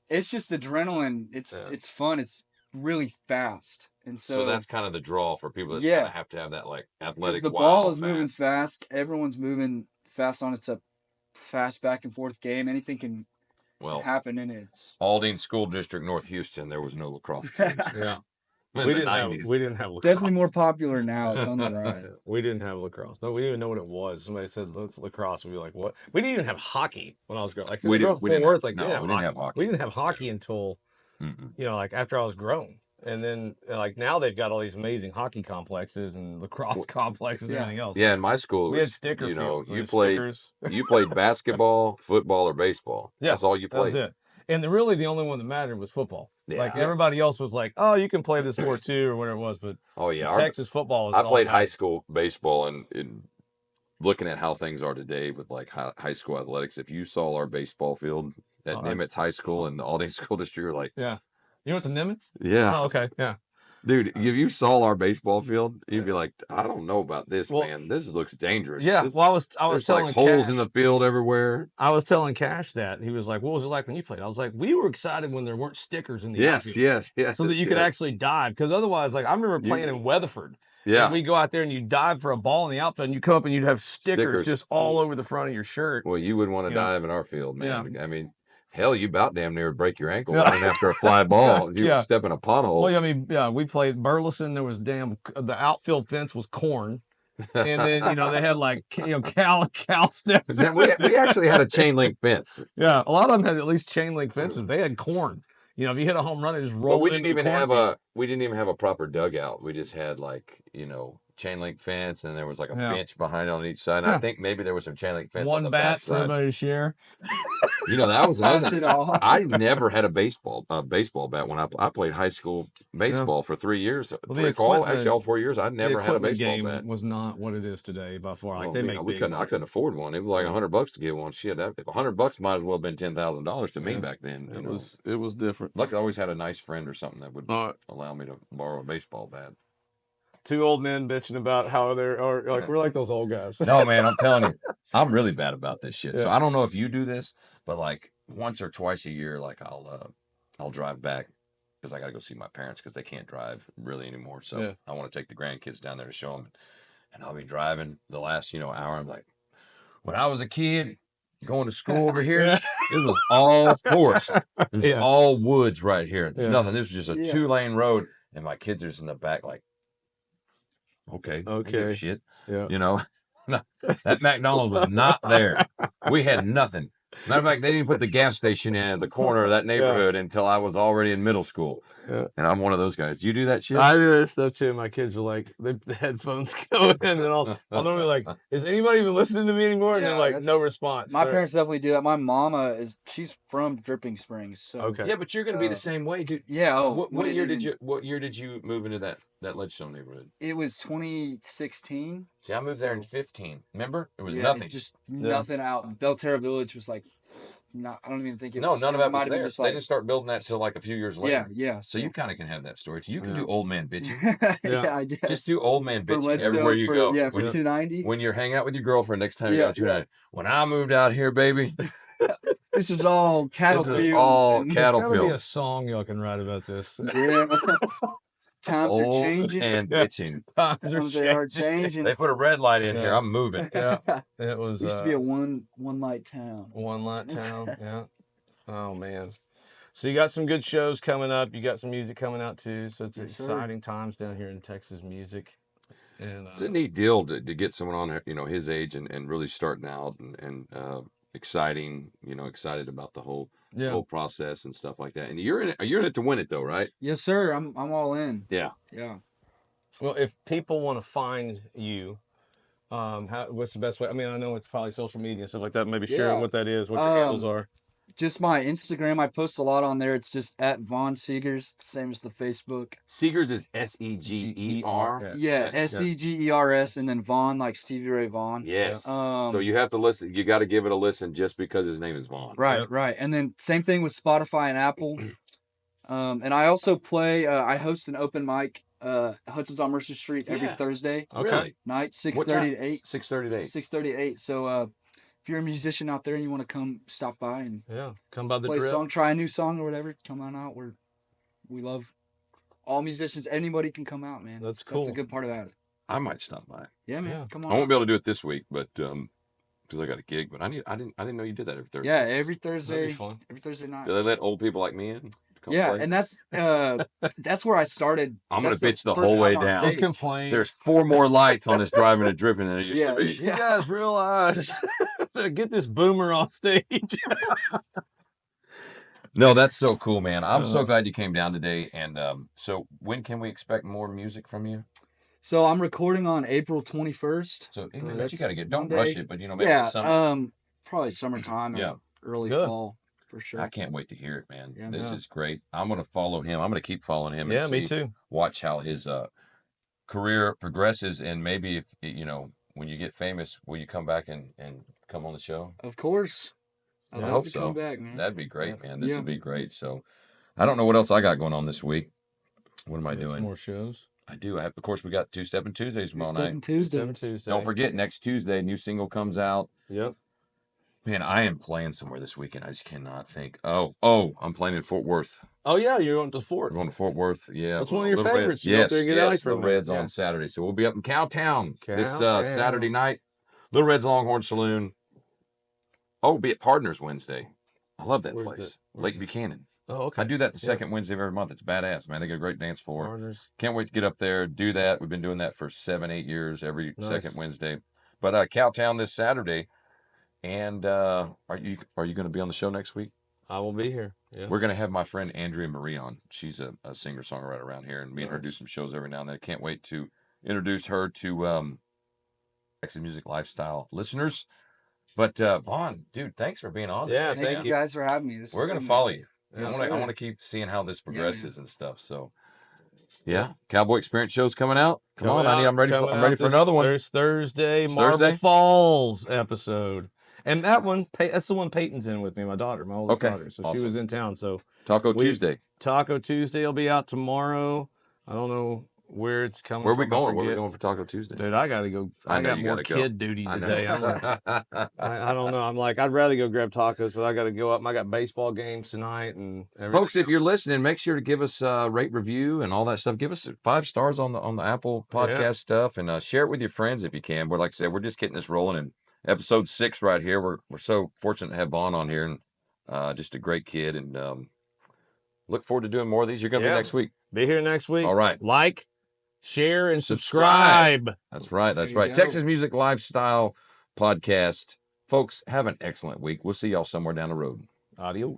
Speaker 3: It's just adrenaline. It's
Speaker 2: Yeah.
Speaker 3: it's fun. It's really fast, and
Speaker 1: So that's kind of the draw for people that
Speaker 3: Yeah.
Speaker 1: kind of have to have that like
Speaker 3: because
Speaker 1: athletic.
Speaker 3: the
Speaker 1: wow
Speaker 3: ball is moving
Speaker 1: fast.
Speaker 3: fast. Everyone's moving fast on. It's a fast back and forth game. Anything can
Speaker 1: Well,
Speaker 3: happen in it.
Speaker 1: Aldine School District, North Houston, there was no lacrosse teams
Speaker 2: Yeah,
Speaker 1: in
Speaker 2: we
Speaker 1: the
Speaker 2: didn't have
Speaker 1: 90s.
Speaker 2: lacrosse.
Speaker 3: Definitely more popular now. It's on the rise.
Speaker 2: We didn't have lacrosse. No, we didn't even know what it was. Somebody said let's lacrosse. We'd be like, what? We didn't even have hockey when I was growing. Like
Speaker 1: We
Speaker 2: we
Speaker 1: didn't- we
Speaker 2: Fort
Speaker 1: didn't
Speaker 2: Worth.
Speaker 1: have-
Speaker 2: Like
Speaker 1: no,
Speaker 2: they
Speaker 1: we didn't have hockey.
Speaker 2: We didn't have hockey until
Speaker 1: Mm-mm.
Speaker 2: like after I was grown. And then like now they've got all these amazing hockey complexes and lacrosse complexes and
Speaker 3: Yeah.
Speaker 2: everything else.
Speaker 1: Yeah, in my school, it
Speaker 2: we had
Speaker 1: was,
Speaker 2: sticker
Speaker 1: you know,
Speaker 2: fields. We
Speaker 1: you
Speaker 2: had
Speaker 1: played
Speaker 2: stickers.
Speaker 1: you played basketball, football, or baseball.
Speaker 2: Yeah,
Speaker 1: That's all you
Speaker 2: That was
Speaker 1: played.
Speaker 2: it. And really the only one that mattered was football. Like
Speaker 1: Yeah.
Speaker 2: everybody else was like, oh, you can play this sport too, or whatever it was. But
Speaker 1: Oh yeah,
Speaker 2: Texas football was
Speaker 1: I
Speaker 2: all
Speaker 1: played
Speaker 2: that
Speaker 1: high
Speaker 2: mattered.
Speaker 1: school baseball, and looking at how things are today with like high school athletics, if you saw our baseball field at
Speaker 2: Oh, that's-
Speaker 1: Nimitz High School and the Aldine School District, you're like,
Speaker 2: Yeah. You went to Nimitz?
Speaker 1: yeah,
Speaker 2: Oh, okay. Yeah.
Speaker 1: dude. If you saw our baseball field, you'd be like, I don't know about this,
Speaker 2: Well,
Speaker 1: man. This looks dangerous.
Speaker 2: Yeah.
Speaker 1: This,
Speaker 2: Well, I was
Speaker 1: there's
Speaker 2: telling
Speaker 1: like holes
Speaker 2: Cash,
Speaker 1: in the field everywhere.
Speaker 2: I was telling Cash that he was like, "What was it like when you played?" I was like, "We were excited when there weren't stickers in the
Speaker 1: Yes,
Speaker 2: outfield,
Speaker 1: yes.
Speaker 2: so that you could actually dive. Because otherwise, like I remember playing in Weatherford.
Speaker 1: Yeah.
Speaker 2: And we go out there and you dive for a ball in the outfield, and you come up and you'd have stickers
Speaker 1: Stickers.
Speaker 2: just all over the front of your shirt.
Speaker 1: Well, you would want to
Speaker 2: You know.
Speaker 1: dive in our field, man.
Speaker 2: Yeah.
Speaker 1: I mean, hell, you about damn near break your ankle
Speaker 2: Yeah.
Speaker 1: running after a fly ball. You
Speaker 2: Yeah.
Speaker 1: step in a pothole.
Speaker 2: Well, I mean, yeah, we played Burleson. There was the outfield fence was corn, and then they had like cow steps.
Speaker 1: we actually had a chain link fence.
Speaker 2: Yeah, a lot of them had at least chain link fences. They had corn. If you hit a home run, it just
Speaker 1: But
Speaker 2: rolled.
Speaker 1: we didn't
Speaker 2: into the
Speaker 1: even
Speaker 2: cornfield.
Speaker 1: have a proper dugout. We just had like, chain link fence, and there was like a
Speaker 2: Yeah.
Speaker 1: bench behind it on each side. And
Speaker 2: Yeah.
Speaker 1: I think maybe there was some chain link fence on
Speaker 2: One
Speaker 1: the
Speaker 2: bat
Speaker 1: back
Speaker 2: for
Speaker 1: side.
Speaker 2: everybody to share.
Speaker 1: That was
Speaker 3: Pass
Speaker 1: another.
Speaker 3: it all.
Speaker 1: I never had a baseball bat when I played high school baseball for 3 years.
Speaker 2: Well, the equipment-
Speaker 1: Actually, all 4 years, I never had a
Speaker 2: equipment
Speaker 1: baseball
Speaker 2: game
Speaker 1: bat.
Speaker 2: was not what it is today by far. Like
Speaker 1: Well,
Speaker 2: they
Speaker 1: you
Speaker 2: make
Speaker 1: know, we
Speaker 2: big
Speaker 1: couldn't. I
Speaker 2: ones.
Speaker 1: couldn't afford one. It was like $100 to get one. Shit, if $100 might as well have been $10,000 to me
Speaker 2: Yeah.
Speaker 1: back then.
Speaker 2: It was different.
Speaker 1: Luckily, I always had a nice friend or something that would
Speaker 2: All right.
Speaker 1: allow me to borrow a baseball bat.
Speaker 2: Two old men bitching about how we're like those old guys.
Speaker 1: No, man, I'm telling you, I'm really bad about this shit. So
Speaker 2: Yeah.
Speaker 1: I don't know if you do this, but like once or twice a year, like I'll drive back because I got to go see my parents because they can't drive really anymore. So
Speaker 2: Yeah.
Speaker 1: I want to take the grandkids down there to show them, and I'll be driving the last hour. I'm like, when I was a kid going to school over here,
Speaker 2: Yeah.
Speaker 1: it was all forest. It was
Speaker 2: Yeah.
Speaker 1: all woods right here. There's
Speaker 2: Yeah.
Speaker 1: nothing. This was just a
Speaker 3: Yeah.
Speaker 1: 2-lane road, and my kids are just in the back like, okay, I give a
Speaker 2: Okay.
Speaker 1: shit.
Speaker 2: Yeah.
Speaker 1: No, that McDonald's was not there. We had nothing. Matter of fact, they didn't put the gas station in the corner of that neighborhood until I was already in middle school.
Speaker 2: Yeah.
Speaker 1: And I'm one of those guys. Do you do that shit?
Speaker 2: I do that stuff too. My kids are like, the headphones go in, and I'll normally like, is anybody even listening to me anymore? And
Speaker 3: Yeah,
Speaker 2: they're like,
Speaker 3: that's-
Speaker 2: no response.
Speaker 3: My
Speaker 2: They're-
Speaker 3: parents definitely do that. My mama she's from Dripping Springs, so
Speaker 2: Okay.
Speaker 1: Yeah, but you're gonna be the
Speaker 3: Uh,
Speaker 1: same way, dude.
Speaker 3: yeah. Oh,
Speaker 1: What
Speaker 3: we
Speaker 1: year
Speaker 3: didn't
Speaker 1: did you move into that Ledgestone neighborhood?
Speaker 3: It was 2016.
Speaker 1: See, I moved there in 15. Remember? It was
Speaker 3: Yeah,
Speaker 1: nothing.
Speaker 3: just nothing out. Belterra Village was like I don't even think it
Speaker 1: No,
Speaker 3: was.
Speaker 1: none of that
Speaker 3: might
Speaker 1: was
Speaker 3: have been
Speaker 1: there.
Speaker 3: just
Speaker 1: they didn't start building that till like a few years later.
Speaker 3: Yeah.
Speaker 1: So you kind of can have that story. You can
Speaker 2: Yeah.
Speaker 1: do old man bitching.
Speaker 3: Yeah, I guess.
Speaker 1: Just do old man
Speaker 3: For
Speaker 1: bitching everywhere you go.
Speaker 3: Yeah, for 290.
Speaker 1: When you're hanging out with your girlfriend next time you go 290. When I moved out here, baby,
Speaker 3: This is all cattle
Speaker 1: this is
Speaker 3: fields.
Speaker 1: all
Speaker 3: and-
Speaker 1: cattle
Speaker 2: There's gotta be a
Speaker 1: fields.
Speaker 2: song y'all can write about this.
Speaker 3: Yeah. Times are
Speaker 1: Old
Speaker 3: changing.
Speaker 1: and bitching.
Speaker 3: Times they are changing.
Speaker 1: They put a red light in here.
Speaker 2: Yeah.
Speaker 1: I'm moving.
Speaker 2: Yeah, it was
Speaker 3: It used to be a one light town.
Speaker 2: one light town. Yeah. Oh man. So you got some good shows coming up. You got some music coming out too. So it's
Speaker 3: Yes, sir.
Speaker 2: exciting times down here in Texas music. And
Speaker 1: It's a neat deal to get someone on, his age and really starting out and exciting, excited about the whole process and stuff like that. And you're in it to win it though, right?
Speaker 3: Yes, sir. I'm all in.
Speaker 1: Yeah.
Speaker 3: Yeah.
Speaker 2: Well, if people want to find you, what's the best way? I mean, I know it's probably social media and stuff like that. Maybe share
Speaker 3: Yeah.
Speaker 2: what that is, what your handles are.
Speaker 3: Just my Instagram. I post a lot on there. It's just at Vaughan Segers, same as the Facebook.
Speaker 1: Segers is Seger.
Speaker 3: Yeah,
Speaker 2: Yes.
Speaker 3: Segers, and then Vaughan, like Stevie Ray Vaughan.
Speaker 1: Yes. So you have to listen. You got to give it a listen just because his name is Vaughan.
Speaker 3: Right,
Speaker 2: Yep.
Speaker 3: right. And then same thing with Spotify and Apple. And I also play. I host an open mic. Hudson's on Mercer Street every Thursday
Speaker 2: Okay.
Speaker 1: Really?
Speaker 3: night, 6:30
Speaker 1: What time?
Speaker 3: to 8.
Speaker 1: 6:30 to 8.
Speaker 3: 6:30 to 8. So if you're a musician out there and you want to come stop by and
Speaker 2: Come by the
Speaker 3: play a
Speaker 2: drip.
Speaker 3: song, try a new song or whatever, come on out. We love all musicians. Anybody can come out, man.
Speaker 2: That's
Speaker 3: That's
Speaker 2: cool.
Speaker 3: the good part about it.
Speaker 1: I might stop by.
Speaker 3: Yeah, man.
Speaker 2: Yeah.
Speaker 3: Come
Speaker 1: I
Speaker 3: on.
Speaker 1: won't be able to do it this week, but because I got a gig. But I didn't know you did that every Thursday.
Speaker 3: Yeah, every
Speaker 2: That'd be
Speaker 3: Thursday.
Speaker 2: fun.
Speaker 3: Every Thursday night.
Speaker 1: Do they let old people like me in? Come
Speaker 3: Yeah,
Speaker 1: play?
Speaker 3: and that's where I started.
Speaker 1: I'm gonna
Speaker 3: That's
Speaker 1: bitch the
Speaker 3: first
Speaker 1: whole way
Speaker 3: time on
Speaker 1: down.
Speaker 2: Let's
Speaker 3: stage.
Speaker 2: complain.
Speaker 1: There's 4 more lights on this driving and dripping than it used to be.
Speaker 2: You guys realize get this boomer off stage.
Speaker 1: No, that's so cool, man. I'm so glad you came down today. And so when can we expect more music from you?
Speaker 3: So I'm recording on April 21st.
Speaker 1: So but you
Speaker 3: that's
Speaker 1: got to don't
Speaker 3: Monday.
Speaker 1: rush it, but maybe
Speaker 3: Yeah,
Speaker 1: some.
Speaker 3: probably summertime
Speaker 1: Yeah.
Speaker 3: or early
Speaker 2: Good.
Speaker 3: fall for sure.
Speaker 1: I can't wait to hear it, man.
Speaker 3: Yeah,
Speaker 1: This
Speaker 3: man.
Speaker 1: is great. I'm gonna follow him. I'm gonna keep following him. And
Speaker 2: Yeah, me
Speaker 1: see-
Speaker 2: too.
Speaker 1: Watch how his career progresses, and maybe if when you get famous, will you come back and come on the show?
Speaker 3: Of course. I'd
Speaker 1: I
Speaker 3: love
Speaker 1: hope
Speaker 3: to
Speaker 1: so.
Speaker 3: come back, man.
Speaker 1: That'd be great, man. This
Speaker 3: Yeah.
Speaker 1: would be great. So, I don't know what else I got going on this week. What am I
Speaker 2: Some
Speaker 1: doing?
Speaker 2: more shows.
Speaker 1: I do. Of course, we got Two Stepping Tuesdays tomorrow
Speaker 3: Stepping
Speaker 1: night.
Speaker 3: Tuesday.
Speaker 1: Don't forget, next Tuesday, new single comes out.
Speaker 2: Yep.
Speaker 1: Man, I am playing somewhere this weekend. I just cannot think. Oh, I'm playing in Fort Worth.
Speaker 2: Oh yeah, you're going to
Speaker 1: We're
Speaker 2: Fort.
Speaker 1: going to Fort Worth. Yeah,
Speaker 2: That's one of your
Speaker 1: Little
Speaker 2: favorites.
Speaker 1: Reds.
Speaker 2: You go up
Speaker 1: Yes,
Speaker 2: there and get
Speaker 1: yes,
Speaker 2: ice for a
Speaker 1: Little
Speaker 2: minute.
Speaker 1: Reds
Speaker 2: Yeah.
Speaker 1: on Saturday. So we'll be up in Cowtown this
Speaker 2: Cowtown.
Speaker 1: Saturday night. Little Reds Longhorn Saloon. Oh, we'll be at Partners Wednesday. I love that
Speaker 2: Where's
Speaker 1: place.
Speaker 2: it? Where's
Speaker 1: Lake Buchanan.
Speaker 2: Oh, okay.
Speaker 1: I do that the
Speaker 2: Yeah.
Speaker 1: second Wednesday of every month. It's badass, man. They got a great dance floor.
Speaker 2: Partners.
Speaker 1: Can't wait to get up there, do that. We've been doing that for 7-8 years, every
Speaker 2: Nice.
Speaker 1: second Wednesday. But Cowtown this Saturday. And are you going to be on the show next week?
Speaker 2: I will be here. Yeah.
Speaker 1: We're going to have my friend Andrea Marie on. She's a singer-songwriter around here, and me and her do some shows every now and then. Can't wait to introduce her to Texas Music Lifestyle listeners. But Vaughan, dude, thanks for being on.
Speaker 2: Yeah,
Speaker 1: today,
Speaker 3: Thank
Speaker 1: man.
Speaker 3: you guys for having me. This
Speaker 1: We're
Speaker 3: is
Speaker 1: going to
Speaker 3: fun,
Speaker 1: follow
Speaker 3: man.
Speaker 1: you.
Speaker 3: Yes,
Speaker 1: I
Speaker 3: sir.
Speaker 1: want to keep seeing how this
Speaker 3: man.
Speaker 1: progresses and stuff. So, yeah, Cowboy Experience show's coming out. Come on,
Speaker 2: Coming
Speaker 1: honey,
Speaker 2: out-
Speaker 1: I'm ready for
Speaker 2: coming out
Speaker 1: another one.
Speaker 2: There's Thursday,
Speaker 1: It's
Speaker 2: Marble
Speaker 1: Thursday?
Speaker 2: Falls episode. And that one, that's the one Peyton's in with me, my daughter, my oldest
Speaker 1: Okay,
Speaker 2: daughter. So she
Speaker 1: awesome.
Speaker 2: was in town. So
Speaker 1: Taco
Speaker 2: We-
Speaker 1: Tuesday.
Speaker 2: Taco Tuesday will be out tomorrow. I don't know where it's coming
Speaker 1: Where are
Speaker 2: from.
Speaker 1: we going?
Speaker 2: I
Speaker 1: Where are we
Speaker 2: forget.
Speaker 1: going for Taco Tuesday?
Speaker 2: Dude, I gotta go. I
Speaker 1: know
Speaker 2: got
Speaker 1: you
Speaker 2: more
Speaker 1: gotta go.
Speaker 2: kid duty
Speaker 1: I know.
Speaker 2: today. I don't know. I'm like, I'd rather go grab tacos, but I got to go up. I got baseball games tonight and everything.
Speaker 1: Folks, if you're listening, make sure to give us a rate, review, and all that stuff. Give us 5 stars on the Apple podcast
Speaker 2: Yeah.
Speaker 1: stuff, and share it with your friends if you can. We're like I said, we're just getting this rolling in episode 6 right here. We're so fortunate to have Vaughan on here, and just a great kid, and look forward to doing more of these. You're gonna be
Speaker 2: Yeah.
Speaker 1: next week.
Speaker 2: Be here next week.
Speaker 1: All right.
Speaker 2: Like, share, and
Speaker 1: Subscribe.
Speaker 2: subscribe.
Speaker 1: That's right. That's
Speaker 3: There you
Speaker 1: right.
Speaker 3: go.
Speaker 1: Texas Music Lifestyle Podcast. Folks, have an excellent week. We'll see y'all somewhere down the road.
Speaker 2: Adios.